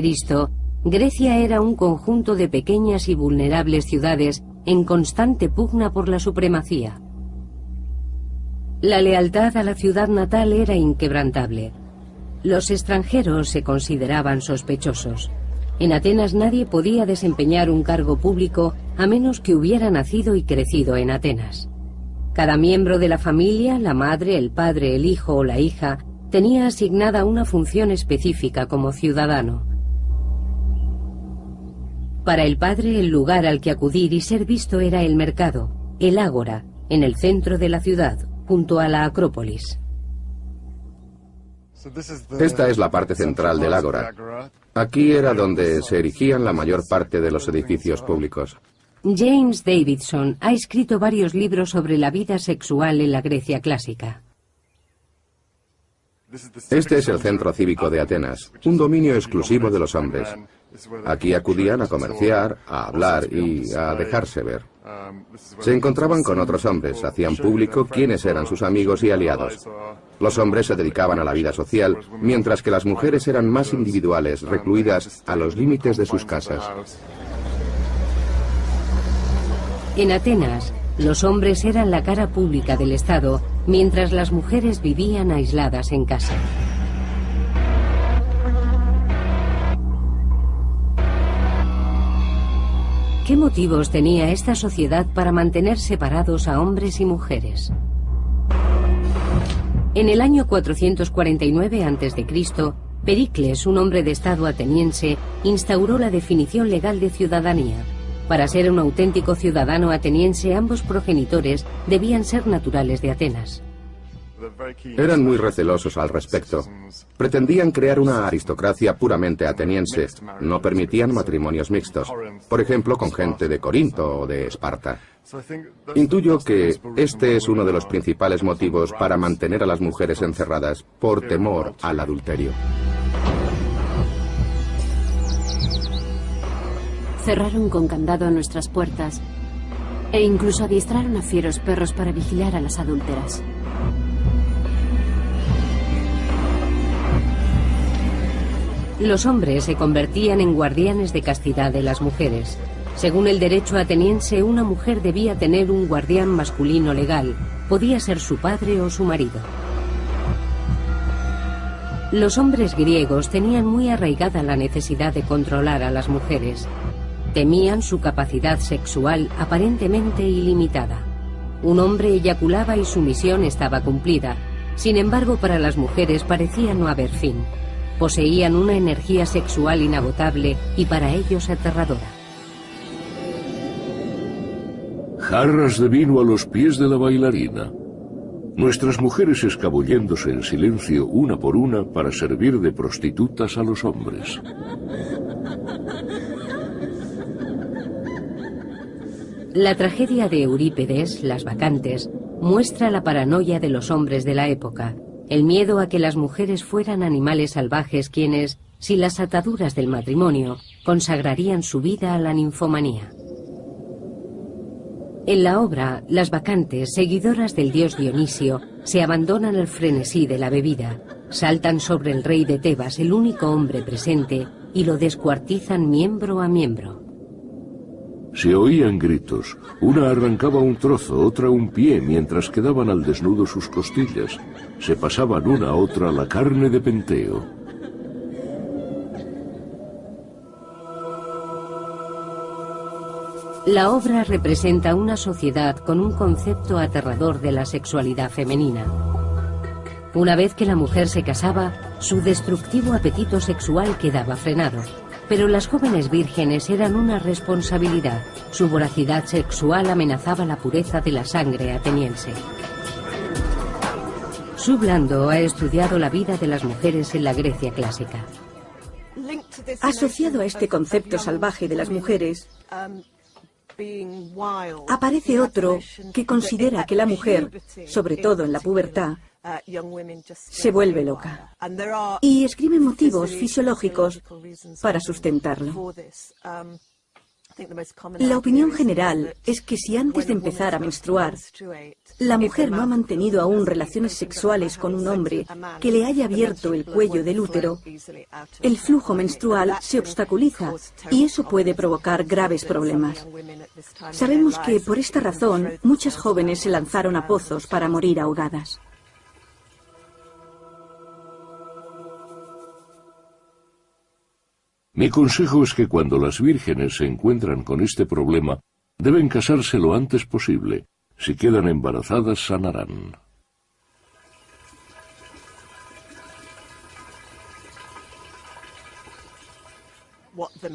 Grecia era un conjunto de pequeñas y vulnerables ciudades en constante pugna por la supremacía. La lealtad a la ciudad natal era inquebrantable. Los extranjeros se consideraban sospechosos. En Atenas nadie podía desempeñar un cargo público a menos que hubiera nacido y crecido en Atenas. Cada miembro de la familia, la madre, el padre, el hijo o la hija, tenía asignada una función específica como ciudadano. Para el padre, el lugar al que acudir y ser visto era el mercado, el ágora, en el centro de la ciudad, junto a la Acrópolis. Esta es la parte central del ágora. Aquí era donde se erigían la mayor parte de los edificios públicos. James Davidson ha escrito varios libros sobre la vida sexual en la Grecia clásica. Este es el centro cívico de Atenas, un dominio exclusivo de los hombres. Aquí acudían a comerciar, a hablar y a dejarse ver. Se encontraban con otros hombres, hacían público quiénes eran sus amigos y aliados. Los hombres se dedicaban a la vida social, mientras que las mujeres eran más individuales, recluidas a los límites de sus casas. En Atenas, los hombres eran la cara pública del Estado, mientras las mujeres vivían aisladas en casa. ¿Qué motivos tenía esta sociedad para mantener separados a hombres y mujeres? En el año 449 a.C., Pericles, un hombre de Estado ateniense, instauró la definición legal de ciudadanía. Para ser un auténtico ciudadano ateniense, ambos progenitores debían ser naturales de Atenas. Eran muy recelosos al respecto. Pretendían crear una aristocracia puramente ateniense. No permitían matrimonios mixtos, por ejemplo, con gente de Corinto o de Esparta. Intuyo que este es uno de los principales motivos para mantener a las mujeres encerradas por temor al adulterio. Cerraron con candado nuestras puertas e incluso adiestraron a fieros perros para vigilar a las adúlteras. Los hombres se convertían en guardianes de castidad de las mujeres. Según el derecho ateniense, una mujer debía tener un guardián masculino legal. Podía ser su padre o su marido. Los hombres griegos tenían muy arraigada la necesidad de controlar a las mujeres. Temían su capacidad sexual aparentemente ilimitada. Un hombre eyaculaba y su misión estaba cumplida. Sin embargo, para las mujeres parecía no haber fin. Poseían una energía sexual inagotable y para ellos aterradora. Jarras de vino a los pies de la bailarina. Nuestras mujeres escabulléndose en silencio una por una para servir de prostitutas a los hombres. La tragedia de Eurípedes, Las Bacantes, muestra la paranoia de los hombres de la época, el miedo a que las mujeres fueran animales salvajes quienes, sin las ataduras del matrimonio, consagrarían su vida a la ninfomanía. En la obra, las bacantes, seguidoras del dios Dionisio, se abandonan al frenesí de la bebida, saltan sobre el rey de Tebas, el único hombre presente, y lo descuartizan miembro a miembro. Se oían gritos. Una arrancaba un trozo, otra un pie, mientras quedaban al desnudo sus costillas. Se pasaban una a otra la carne de penteo. La obra representa una sociedad con un concepto aterrador de la sexualidad femenina. Una vez que la mujer se casaba, su destructivo apetito sexual quedaba frenado. Pero las jóvenes vírgenes eran una responsabilidad. Su voracidad sexual amenazaba la pureza de la sangre ateniense. Sue Blando ha estudiado la vida de las mujeres en la Grecia clásica. Asociado a este concepto salvaje de las mujeres, aparece otro que considera que la mujer, sobre todo en la pubertad, se vuelve loca y escribe motivos fisiológicos para sustentarlo. La opinión general es que si antes de empezar a menstruar, la mujer no ha mantenido aún relaciones sexuales con un hombre que le haya abierto el cuello del útero, el flujo menstrual se obstaculiza y eso puede provocar graves problemas. Sabemos que por esta razón muchas jóvenes se lanzaron a pozos para morir ahogadas. Mi consejo es que cuando las vírgenes se encuentran con este problema, deben casarse lo antes posible. Si quedan embarazadas, sanarán.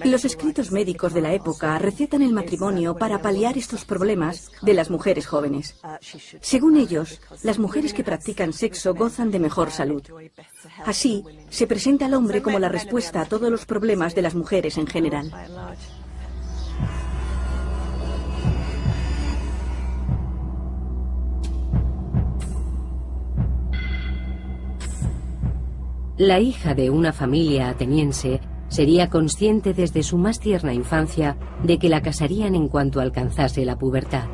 Los escritos médicos de la época recetan el matrimonio para paliar estos problemas de las mujeres jóvenes. Según ellos, las mujeres que practican sexo gozan de mejor salud. Así, se presenta al hombre como la respuesta a todos los problemas de las mujeres en general. La hija de una familia ateniense sería consciente desde su más tierna infancia de que la casarían en cuanto alcanzase la pubertad.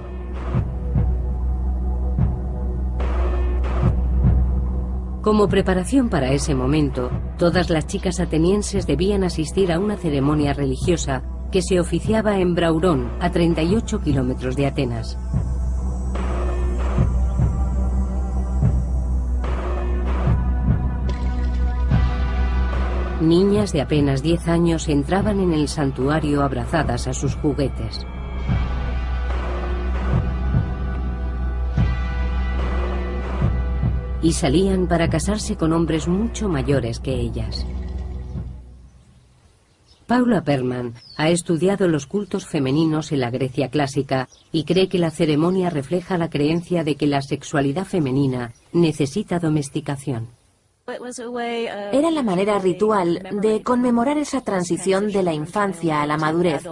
Como preparación para ese momento, todas las chicas atenienses debían asistir a una ceremonia religiosa que se oficiaba en Braurón, a 38 kilómetros de Atenas. Niñas de apenas 10 años entraban en el santuario abrazadas a sus juguetes. Y salían para casarse con hombres mucho mayores que ellas. Paula Perman ha estudiado los cultos femeninos en la Grecia clásica y cree que la ceremonia refleja la creencia de que la sexualidad femenina necesita domesticación. Era la manera ritual de conmemorar esa transición de la infancia a la madurez.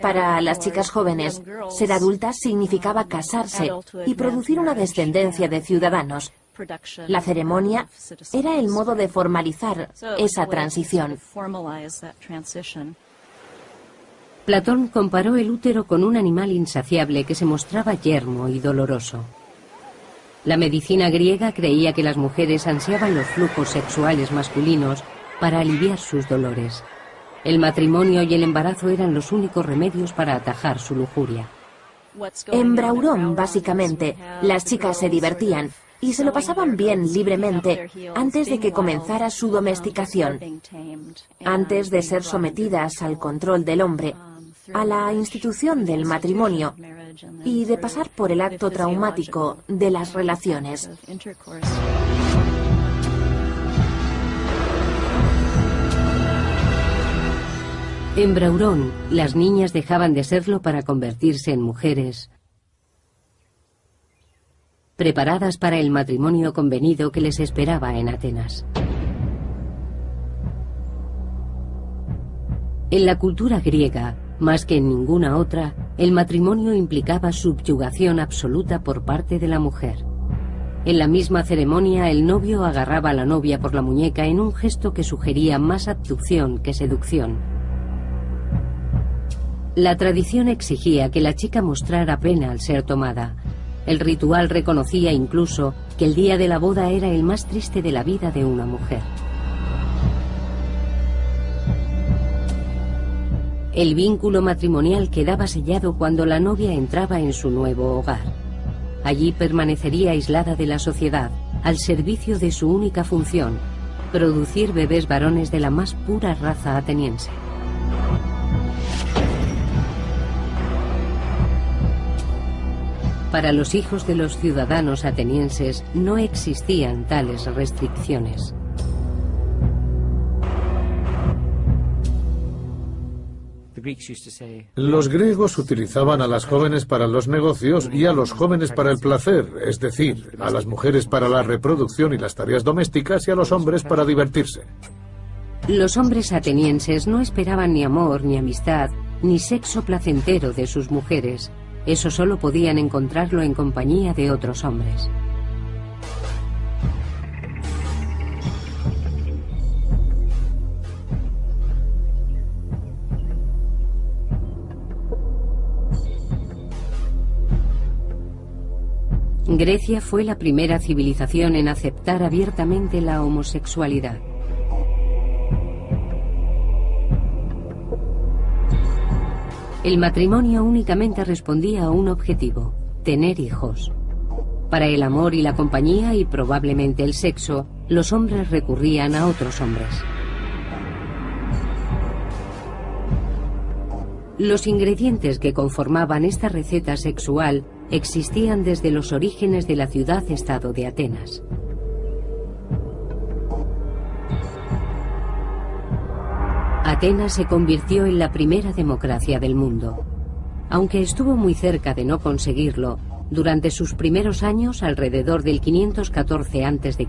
Para las chicas jóvenes, ser adultas significaba casarse y producir una descendencia de ciudadanos. La ceremonia era el modo de formalizar esa transición. Platón comparó el útero con un animal insaciable que se mostraba yermo y doloroso. La medicina griega creía que las mujeres ansiaban los flujos sexuales masculinos para aliviar sus dolores. El matrimonio y el embarazo eran los únicos remedios para atajar su lujuria. En Braurón, básicamente, las chicas se divertían y se lo pasaban bien libremente antes de que comenzara su domesticación, antes de ser sometidas al control del hombre, a la institución del matrimonio y de pasar por el acto traumático de las relaciones. En Braurón, las niñas dejaban de serlo para convertirse en mujeres preparadas para el matrimonio convenido que les esperaba en Atenas. En la cultura griega, más que en ninguna otra, el matrimonio implicaba subyugación absoluta por parte de la mujer. En la misma ceremonia, el novio agarraba a la novia por la muñeca en un gesto que sugería más abducción que seducción. La tradición exigía que la chica mostrara pena al ser tomada. El ritual reconocía incluso que el día de la boda era el más triste de la vida de una mujer. El vínculo matrimonial quedaba sellado cuando la novia entraba en su nuevo hogar. Allí permanecería aislada de la sociedad, al servicio de su única función, producir bebés varones de la más pura raza ateniense. Para los hijos de los ciudadanos atenienses no existían tales restricciones. Los griegos utilizaban a las jóvenes para los negocios y a los jóvenes para el placer, es decir, a las mujeres para la reproducción y las tareas domésticas y a los hombres para divertirse. Los hombres atenienses no esperaban ni amor, ni amistad, ni sexo placentero de sus mujeres. Eso solo podían encontrarlo en compañía de otros hombres. Grecia fue la primera civilización en aceptar abiertamente la homosexualidad. El matrimonio únicamente respondía a un objetivo: tener hijos. Para el amor y la compañía y probablemente el sexo, los hombres recurrían a otros hombres. Los ingredientes que conformaban esta receta sexual existían desde los orígenes de la ciudad-estado de Atenas. Atenas se convirtió en la primera democracia del mundo. Aunque estuvo muy cerca de no conseguirlo, durante sus primeros años, alrededor del 514 a.C.,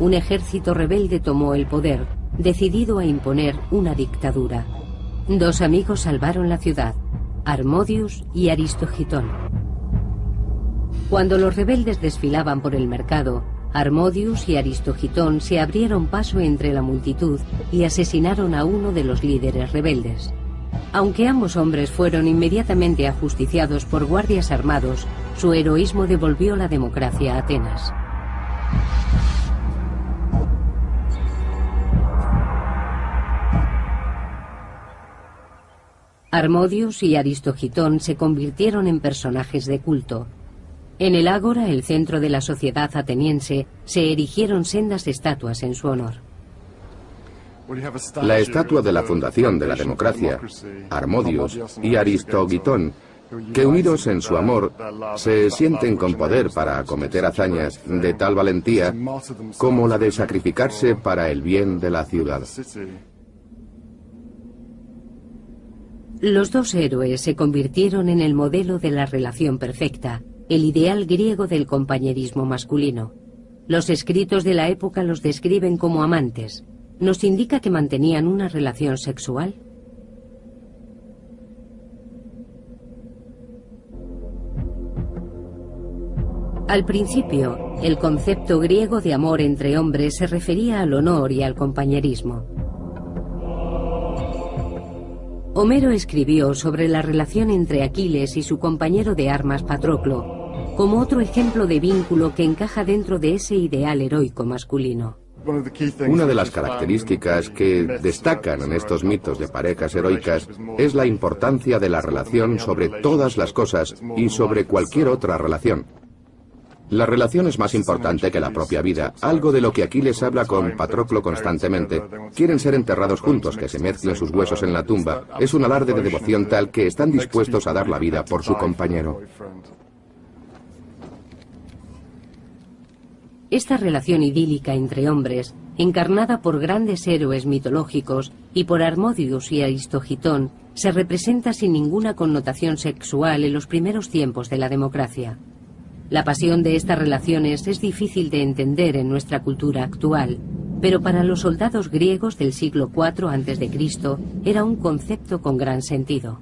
un ejército rebelde tomó el poder, decidido a imponer una dictadura. Dos amigos salvaron la ciudad, Harmodius y Aristogitón. Cuando los rebeldes desfilaban por el mercado, Harmodius y Aristogitón se abrieron paso entre la multitud y asesinaron a uno de los líderes rebeldes. Aunque ambos hombres fueron inmediatamente ajusticiados por guardias armados, su heroísmo devolvió la democracia a Atenas. Harmodius y Aristogitón se convirtieron en personajes de culto. En el ágora, el centro de la sociedad ateniense, se erigieron sendas estatuas en su honor. La estatua de la fundación de la democracia, Harmodius y Aristogitón, que unidos en su amor, se sienten con poder para acometer hazañas de tal valentía como la de sacrificarse para el bien de la ciudad. Los dos héroes se convirtieron en el modelo de la relación perfecta, el ideal griego del compañerismo masculino. Los escritos de la época los describen como amantes. ¿Nos indica que mantenían una relación sexual? Al principio, el concepto griego de amor entre hombres se refería al honor y al compañerismo. Homero escribió sobre la relación entre Aquiles y su compañero de armas Patroclo, como otro ejemplo de vínculo que encaja dentro de ese ideal heroico masculino. Una de las características que destacan en estos mitos de parejas heroicas es la importancia de la relación sobre todas las cosas y sobre cualquier otra relación. La relación es más importante que la propia vida, algo de lo que Aquiles habla con Patroclo constantemente. Quieren ser enterrados juntos, que se mezclen sus huesos en la tumba. Es un alarde de devoción tal que están dispuestos a dar la vida por su compañero. Esta relación idílica entre hombres, encarnada por grandes héroes mitológicos y por Harmodius y Aristogitón, se representa sin ninguna connotación sexual en los primeros tiempos de la democracia. La pasión de estas relaciones es difícil de entender en nuestra cultura actual, pero para los soldados griegos del siglo IV a.C. era un concepto con gran sentido.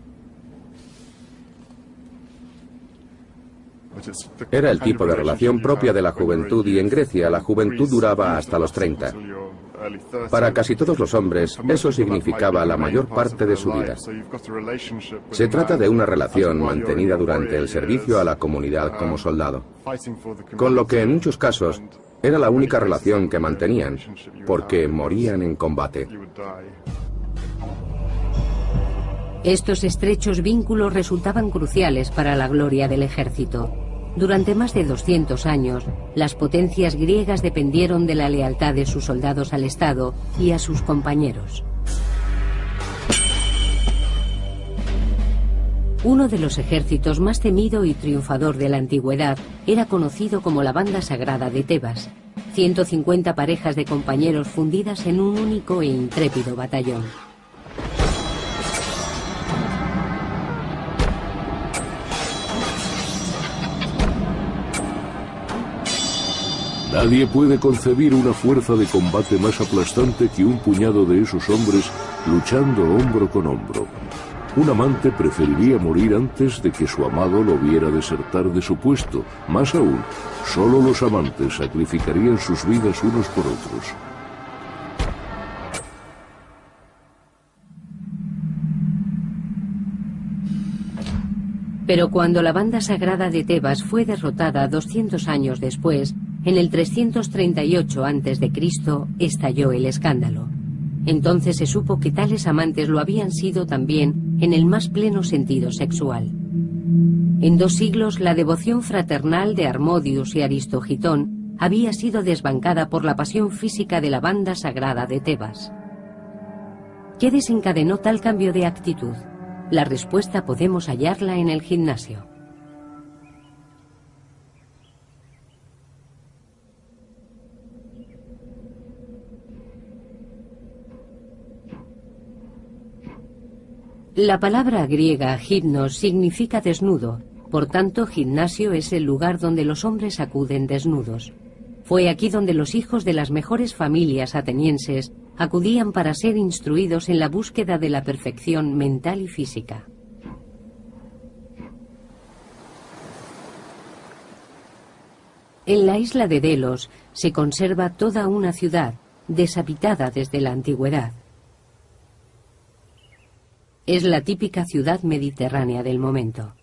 Era el tipo de relación propia de la juventud y en Grecia la juventud duraba hasta los 30. Para casi todos los hombres, eso significaba la mayor parte de su vida. Se trata de una relación mantenida durante el servicio a la comunidad como soldado, con lo que en muchos casos era la única relación que mantenían, porque morían en combate. Estos estrechos vínculos resultaban cruciales para la gloria del ejército. Durante más de 200 años, las potencias griegas dependieron de la lealtad de sus soldados al Estado y a sus compañeros. Uno de los ejércitos más temido y triunfador de la antigüedad era conocido como la Banda Sagrada de Tebas, 150 parejas de compañeros fundidas en un único e intrépido batallón. Nadie puede concebir una fuerza de combate más aplastante que un puñado de esos hombres luchando hombro con hombro. Un amante preferiría morir antes de que su amado lo viera desertar de su puesto. Más aún, solo los amantes sacrificarían sus vidas unos por otros. Pero cuando la Banda Sagrada de Tebas fue derrotada 200 años después, en el 338 a.C., estalló el escándalo. Entonces se supo que tales amantes lo habían sido también en el más pleno sentido sexual. En 2 siglos, la devoción fraternal de Harmodius y Aristogitón había sido desbancada por la pasión física de la Banda Sagrada de Tebas. ¿Qué desencadenó tal cambio de actitud? La respuesta podemos hallarla en el gimnasio. La palabra griega gimnos significa desnudo, por tanto gimnasio es el lugar donde los hombres acuden desnudos. Fue aquí donde los hijos de las mejores familias atenienses acudían para ser instruidos en la búsqueda de la perfección mental y física. En la isla de Delos se conserva toda una ciudad, deshabitada desde la antigüedad. Es la típica ciudad mediterránea del momento.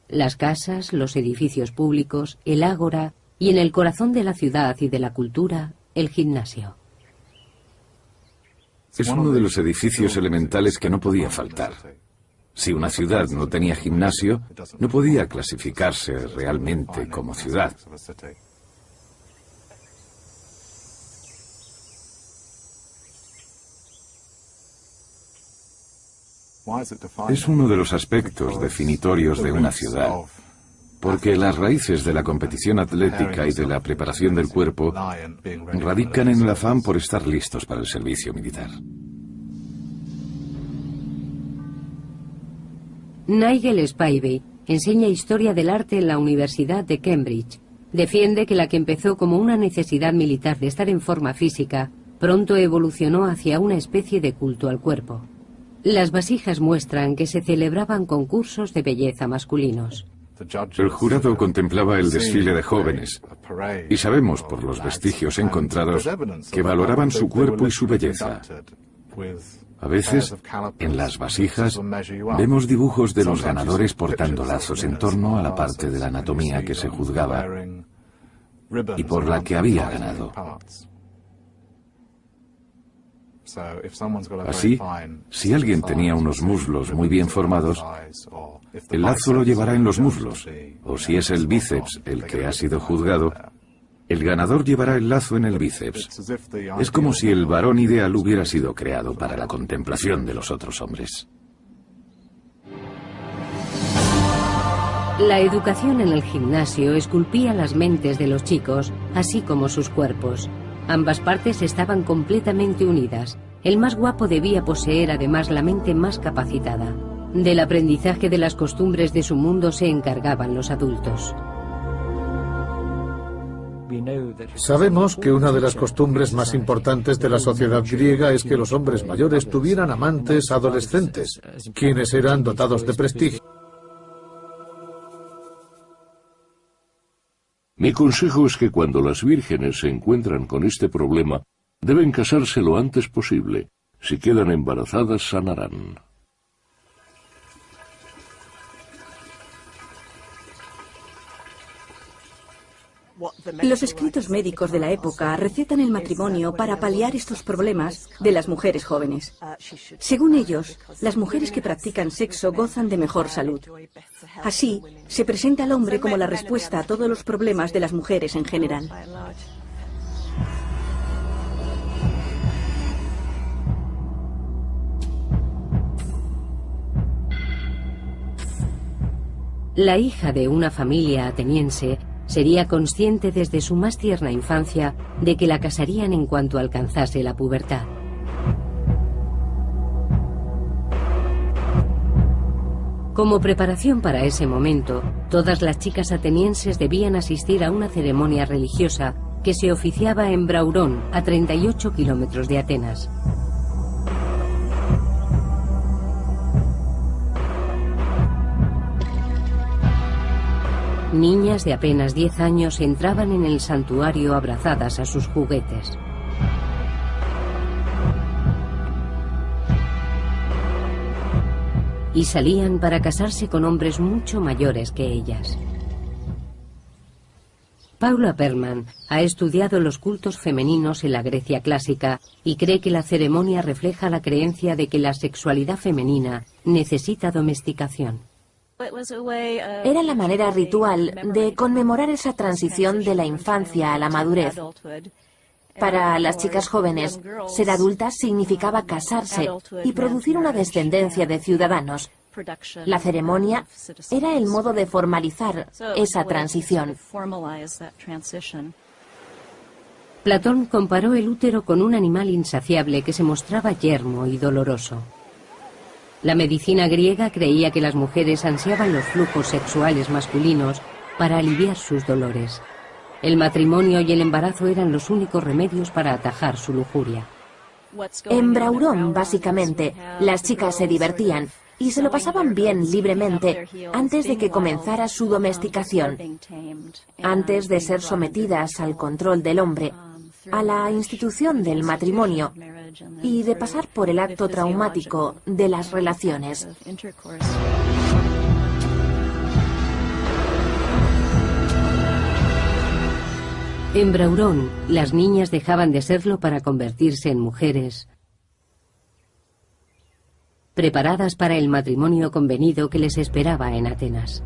Las casas, los edificios públicos, el ágora y en el corazón de la ciudad y de la cultura, el gimnasio. Es uno de los edificios elementales que no podía faltar. Si una ciudad no tenía gimnasio, no podía clasificarse realmente como ciudad. Es uno de los aspectos definitorios de una ciudad, porque las raíces de la competición atlética y de la preparación del cuerpo radican en el afán por estar listos para el servicio militar. Nigel Spivey enseña historia del arte en la Universidad de Cambridge. Defiende que la que empezó como una necesidad militar de estar en forma física, pronto evolucionó hacia una especie de culto al cuerpo. Las vasijas muestran que se celebraban concursos de belleza masculinos. El jurado contemplaba el desfile de jóvenes, y sabemos por los vestigios encontrados que valoraban su cuerpo y su belleza. A veces, en las vasijas, vemos dibujos de los ganadores portando lazos en torno a la parte de la anatomía que se juzgaba y por la que había ganado. Así, si alguien tenía unos muslos muy bien formados, el lazo lo llevará en los muslos, o si es el bíceps el que ha sido juzgado, el ganador llevará el lazo en el bíceps. Es como si el varón ideal hubiera sido creado para la contemplación de los otros hombres. La educación en el gimnasio esculpía las mentes de los chicos, así como sus cuerpos. Ambas partes estaban completamente unidas. El más guapo debía poseer además la mente más capacitada. Del aprendizaje de las costumbres de su mundo se encargaban los adultos. Sabemos que una de las costumbres más importantes de la sociedad griega es que los hombres mayores tuvieran amantes adolescentes, quienes eran dotados de prestigio. Mi consejo es que cuando las vírgenes se encuentran con este problema, deben casarse lo antes posible. Si quedan embarazadas, sanarán. Los escritos médicos de la época recetan el matrimonio para paliar estos problemas de las mujeres jóvenes. Según ellos, las mujeres que practican sexo gozan de mejor salud. Así, se presenta al hombre como la respuesta a todos los problemas de las mujeres en general. La hija de una familia ateniense sería consciente desde su más tierna infancia de que la casarían en cuanto alcanzase la pubertad. Como preparación para ese momento, todas las chicas atenienses debían asistir a una ceremonia religiosa que se oficiaba en Braurón, a 38 kilómetros de Atenas. Niñas de apenas 10 años entraban en el santuario abrazadas a sus juguetes. Y salían para casarse con hombres mucho mayores que ellas. Paula Perman ha estudiado los cultos femeninos en la Grecia clásica y cree que la ceremonia refleja la creencia de que la sexualidad femenina necesita domesticación. Era la manera ritual de conmemorar esa transición de la infancia a la madurez. Para las chicas jóvenes, ser adultas significaba casarse y producir una descendencia de ciudadanos. La ceremonia era el modo de formalizar esa transición. Platón comparó el útero con un animal insaciable que se mostraba yermo y doloroso. La medicina griega creía que las mujeres ansiaban los flujos sexuales masculinos para aliviar sus dolores. El matrimonio y el embarazo eran los únicos remedios para atajar su lujuria. En Braurón, básicamente, las chicas se divertían y se lo pasaban bien libremente antes de que comenzara su domesticación, antes de ser sometidas al control del hombre, a la institución del matrimonio y de pasar por el acto traumático de las relaciones. En Braurón, las niñas dejaban de serlo para convertirse en mujeres preparadas para el matrimonio convenido que les esperaba en Atenas.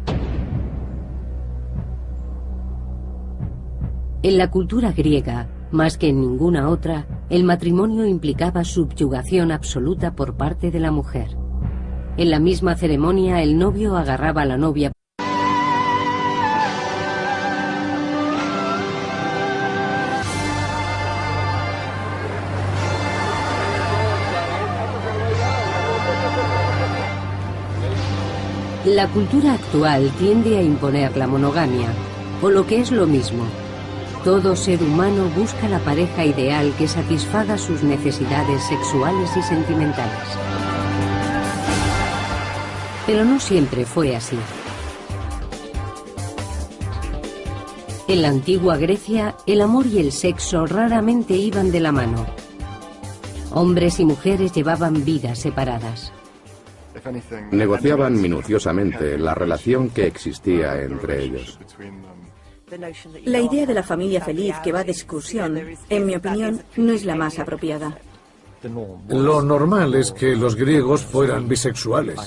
En la cultura griega, más que en ninguna otra, el matrimonio implicaba subyugación absoluta por parte de la mujer. En la misma ceremonia, el novio agarraba a la novia. La cultura actual tiende a imponer la monogamia, o lo que es lo mismo. Todo ser humano busca la pareja ideal que satisfaga sus necesidades sexuales y sentimentales. Pero no siempre fue así. En la antigua Grecia, el amor y el sexo raramente iban de la mano. Hombres y mujeres llevaban vidas separadas. Negociaban minuciosamente la relación que existía entre ellos. La idea de la familia feliz que va de excursión, en mi opinión, no es la más apropiada. Lo normal es que los griegos fueran bisexuales.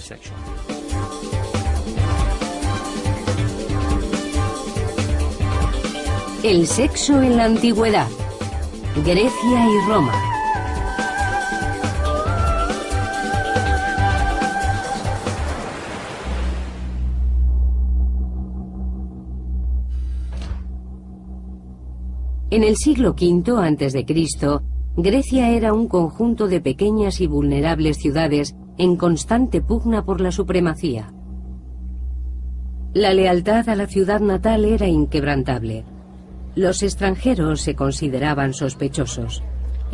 El sexo en la antigüedad. Grecia y Roma. En el siglo V a.C., Grecia era un conjunto de pequeñas y vulnerables ciudades en constante pugna por la supremacía. La lealtad a la ciudad natal era inquebrantable. Los extranjeros se consideraban sospechosos.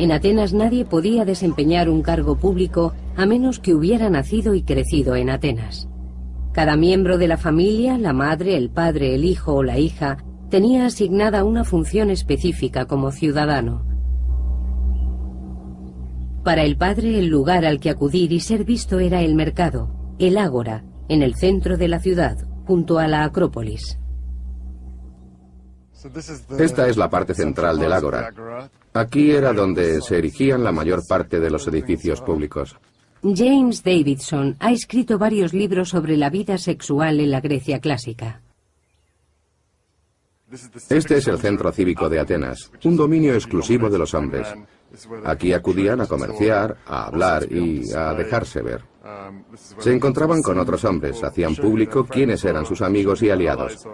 En Atenas nadie podía desempeñar un cargo público a menos que hubiera nacido y crecido en Atenas. Cada miembro de la familia, la madre, el padre, el hijo o la hija, tenía asignada una función específica como ciudadano. Para el padre, el lugar al que acudir y ser visto era el mercado, el ágora, en el centro de la ciudad, junto a la Acrópolis. Esta es la parte central del ágora. Aquí era donde se erigían la mayor parte de los edificios públicos. James Davidson ha escrito varios libros sobre la vida sexual en la Grecia clásica. Este es el centro cívico de Atenas, un dominio exclusivo de los hombres. Aquí acudían a comerciar, a hablar y a dejarse ver. Se encontraban con otros hombres, hacían público quiénes eran sus amigos y aliados.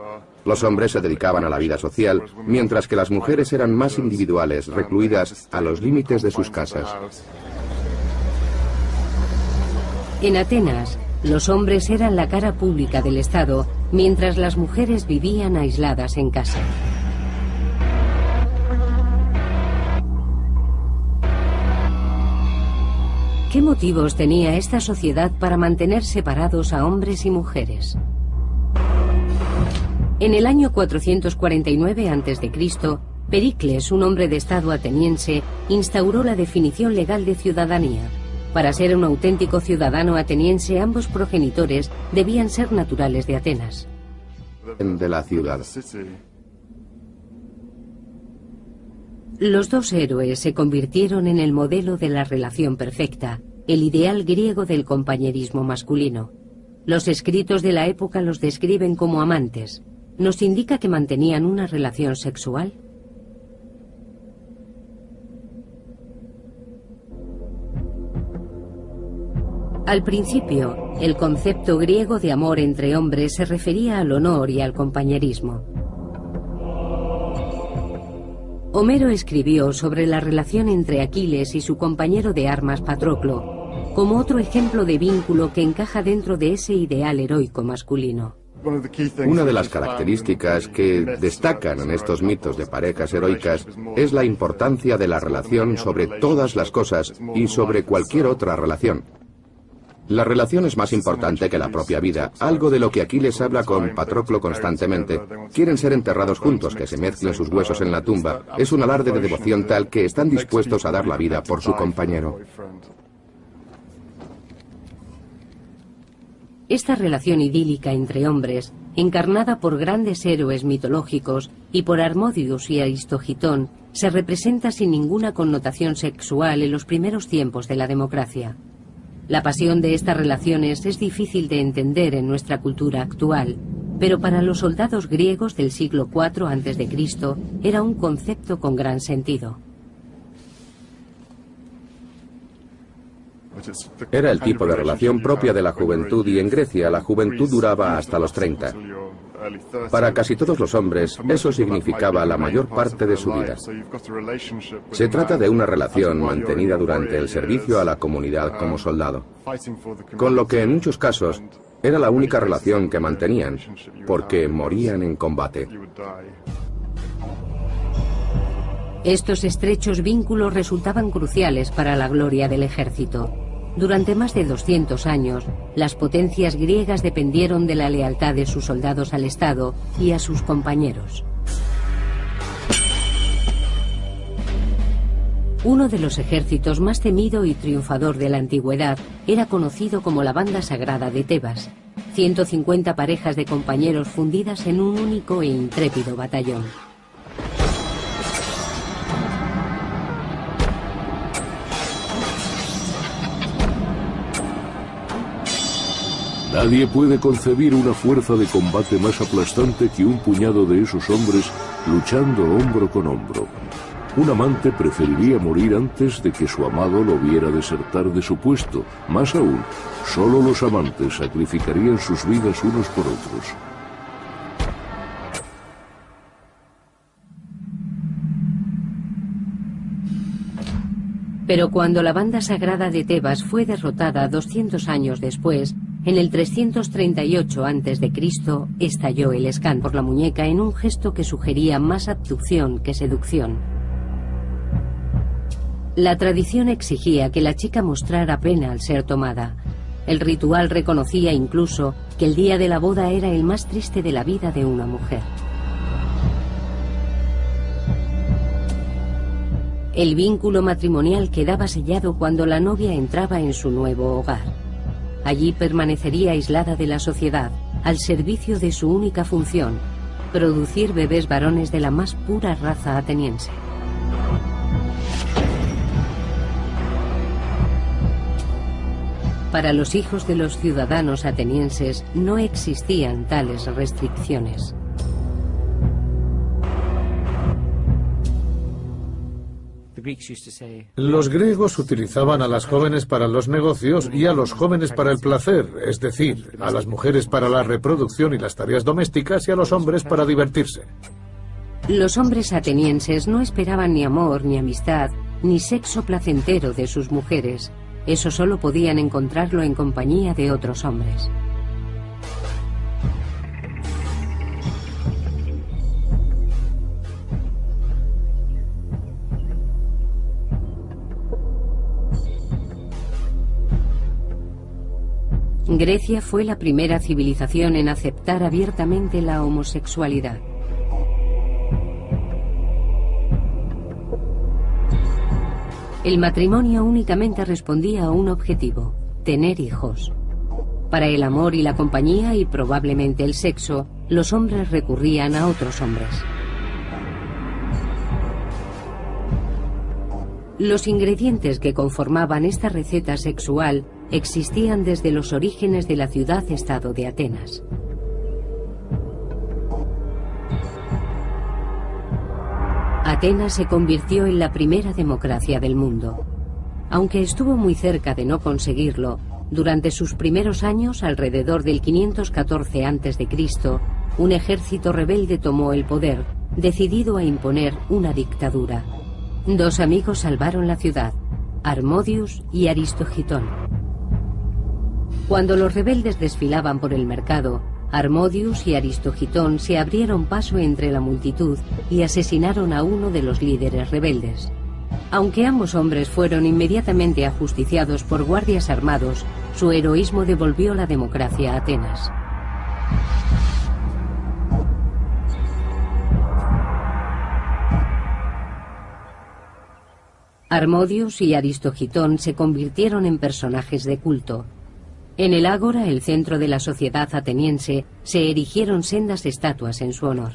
Los hombres se dedicaban a la vida social, mientras que las mujeres eran más individuales, recluidas a los límites de sus casas. En Atenas, los hombres eran la cara pública del Estado, mientras las mujeres vivían aisladas en casa. ¿Qué motivos tenía esta sociedad para mantener separados a hombres y mujeres? En el año 449 a.C., Pericles, un hombre de estado ateniense, instauró la definición legal de ciudadanía. Para ser un auténtico ciudadano ateniense, ambos progenitores debían ser naturales de Atenas. De la ciudad. Los dos héroes se convirtieron en el modelo de la relación perfecta, el ideal griego del compañerismo masculino. Los escritos de la época los describen como amantes. ¿Nos indica que mantenían una relación sexual? Al principio, el concepto griego de amor entre hombres se refería al honor y al compañerismo. Homero escribió sobre la relación entre Aquiles y su compañero de armas Patroclo, como otro ejemplo de vínculo que encaja dentro de ese ideal heroico masculino. Una de las características que destacan en estos mitos de parejas heroicas es la importancia de la relación sobre todas las cosas y sobre cualquier otra relación. La relación es más importante que la propia vida, algo de lo que Aquiles habla con Patroclo constantemente. Quieren ser enterrados juntos, que se mezclen sus huesos en la tumba. Es un alarde de devoción tal que están dispuestos a dar la vida por su compañero. Esta relación idílica entre hombres, encarnada por grandes héroes mitológicos y por Harmodius y Aristogitón, se representa sin ninguna connotación sexual en los primeros tiempos de la democracia. La pasión de estas relaciones es difícil de entender en nuestra cultura actual, pero para los soldados griegos del siglo IV a.C. era un concepto con gran sentido. Era el tipo de relación propia de la juventud y en Grecia la juventud duraba hasta los 30. Para casi todos los hombres, eso significaba la mayor parte de su vida. Se trata de una relación mantenida durante el servicio a la comunidad como soldado, con lo que en muchos casos era la única relación que mantenían, porque morían en combate. Estos estrechos vínculos resultaban cruciales para la gloria del ejército. Durante más de 200 años, las potencias griegas dependieron de la lealtad de sus soldados al Estado y a sus compañeros. Uno de los ejércitos más temido y triunfador de la antigüedad era conocido como la Banda Sagrada de Tebas, 150 parejas de compañeros fundidas en un único e intrépido batallón. Nadie puede concebir una fuerza de combate más aplastante que un puñado de esos hombres luchando hombro con hombro. Un amante preferiría morir antes de que su amado lo viera desertar de su puesto. Más aún, solo los amantes sacrificarían sus vidas unos por otros. Pero cuando la Banda Sagrada de Tebas fue derrotada 200 años después, en el 338 a.C., estalló el escándalo por la muñeca en un gesto que sugería más abducción que seducción. La tradición exigía que la chica mostrara pena al ser tomada. El ritual reconocía incluso que el día de la boda era el más triste de la vida de una mujer. El vínculo matrimonial quedaba sellado cuando la novia entraba en su nuevo hogar. Allí permanecería aislada de la sociedad, al servicio de su única función, producir bebés varones de la más pura raza ateniense. Para los hijos de los ciudadanos atenienses no existían tales restricciones. Los griegos utilizaban a las jóvenes para los negocios y a los jóvenes para el placer, es decir, a las mujeres para la reproducción y las tareas domésticas y a los hombres para divertirse. Los hombres atenienses no esperaban ni amor, ni amistad, ni sexo placentero de sus mujeres. Eso solo podían encontrarlo en compañía de otros hombres. Grecia fue la primera civilización en aceptar abiertamente la homosexualidad. El matrimonio únicamente respondía a un objetivo: tener hijos. Para el amor y la compañía y probablemente el sexo, los hombres recurrían a otros hombres. Los ingredientes que conformaban esta receta sexual existían desde los orígenes de la ciudad-estado de Atenas. Atenas se convirtió en la primera democracia del mundo. Aunque estuvo muy cerca de no conseguirlo, durante sus primeros años, alrededor del 514 a.C., un ejército rebelde tomó el poder, decidido a imponer una dictadura. Dos amigos salvaron la ciudad, Harmodius y Aristogitón. Cuando los rebeldes desfilaban por el mercado, Harmodius y Aristogitón se abrieron paso entre la multitud y asesinaron a uno de los líderes rebeldes. Aunque ambos hombres fueron inmediatamente ajusticiados por guardias armados, su heroísmo devolvió la democracia a Atenas. Harmodius y Aristogitón se convirtieron en personajes de culto. En el ágora, el centro de la sociedad ateniense, se erigieron sendas estatuas en su honor.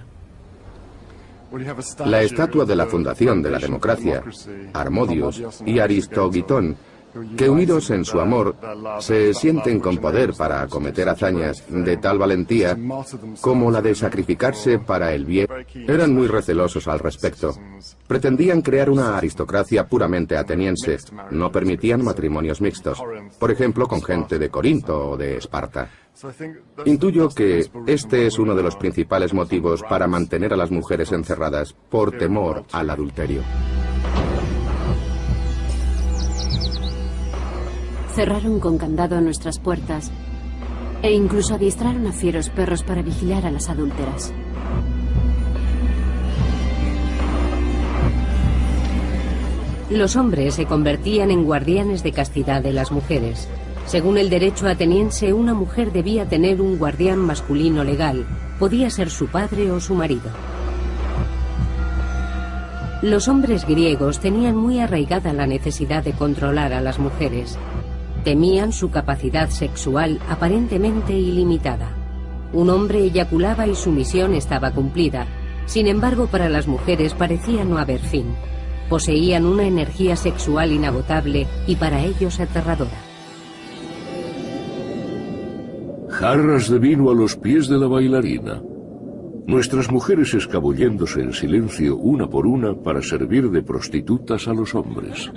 La estatua de la fundación de la democracia, Harmodius y Aristogitón, que unidos en su amor se sienten con poder para acometer hazañas de tal valentía como la de sacrificarse para el bien, eran muy recelosos al respecto. Pretendían crear una aristocracia puramente ateniense, no permitían matrimonios mixtos, por ejemplo con gente de Corinto o de Esparta. Intuyo que este es uno de los principales motivos para mantener a las mujeres encerradas por temor al adulterio. Cerraron con candado nuestras puertas e incluso adiestraron a fieros perros para vigilar a las adúlteras. Los hombres se convertían en guardianes de castidad de las mujeres. Según el derecho ateniense, una mujer debía tener un guardián masculino legal. Podía ser su padre o su marido. Los hombres griegos tenían muy arraigada la necesidad de controlar a las mujeres. Temían su capacidad sexual aparentemente ilimitada. Un hombre eyaculaba y su misión estaba cumplida. Sin embargo, para las mujeres parecía no haber fin. Poseían una energía sexual inagotable y para ellos aterradora. Jarras de vino a los pies de la bailarina. Nuestras mujeres escabulléndose en silencio una por una para servir de prostitutas a los hombres.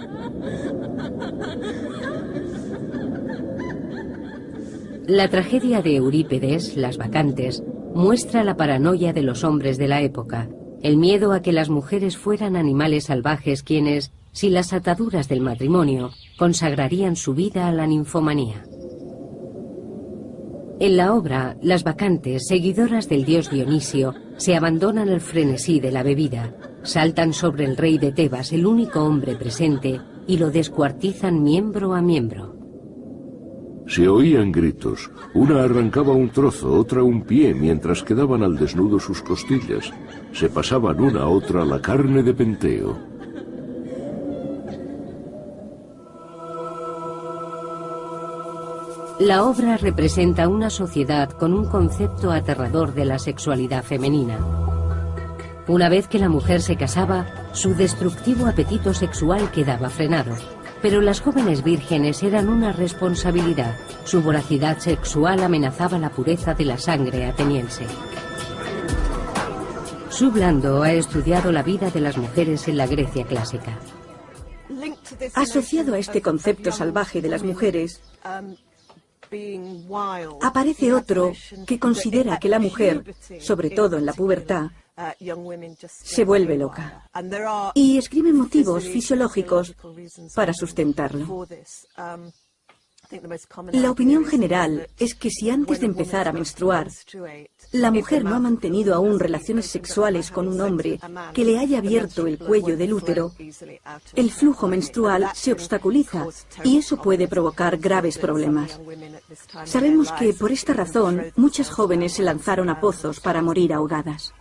La tragedia de Eurípedes, Las Bacantes, muestra la paranoia de los hombres de la época, el miedo a que las mujeres fueran animales salvajes quienes, sin las ataduras del matrimonio, consagrarían su vida a la ninfomanía. En la obra, las bacantes, seguidoras del dios Dionisio, se abandonan al frenesí de la bebida, saltan sobre el rey de Tebas, el único hombre presente, y lo descuartizan miembro a miembro. Se oían gritos. Una arrancaba un trozo, otra un pie, mientras quedaban al desnudo sus costillas. Se pasaban una a otra la carne de Penteo. La obra representa una sociedad con un concepto aterrador de la sexualidad femenina. Una vez que la mujer se casaba, su destructivo apetito sexual quedaba frenado. Pero las jóvenes vírgenes eran una responsabilidad. Su voracidad sexual amenazaba la pureza de la sangre ateniense. Sue Blando ha estudiado la vida de las mujeres en la Grecia clásica. Asociado a este concepto salvaje de las mujeres, aparece otro que considera que la mujer, sobre todo en la pubertad, se vuelve loca y escribe motivos fisiológicos para sustentarlo. La opinión general es que si antes de empezar a menstruar, la mujer no ha mantenido aún relaciones sexuales con un hombre que le haya abierto el cuello del útero, el flujo menstrual se obstaculiza y eso puede provocar graves problemas. Sabemos que por esta razón muchas jóvenes se lanzaron a pozos para morir ahogadas.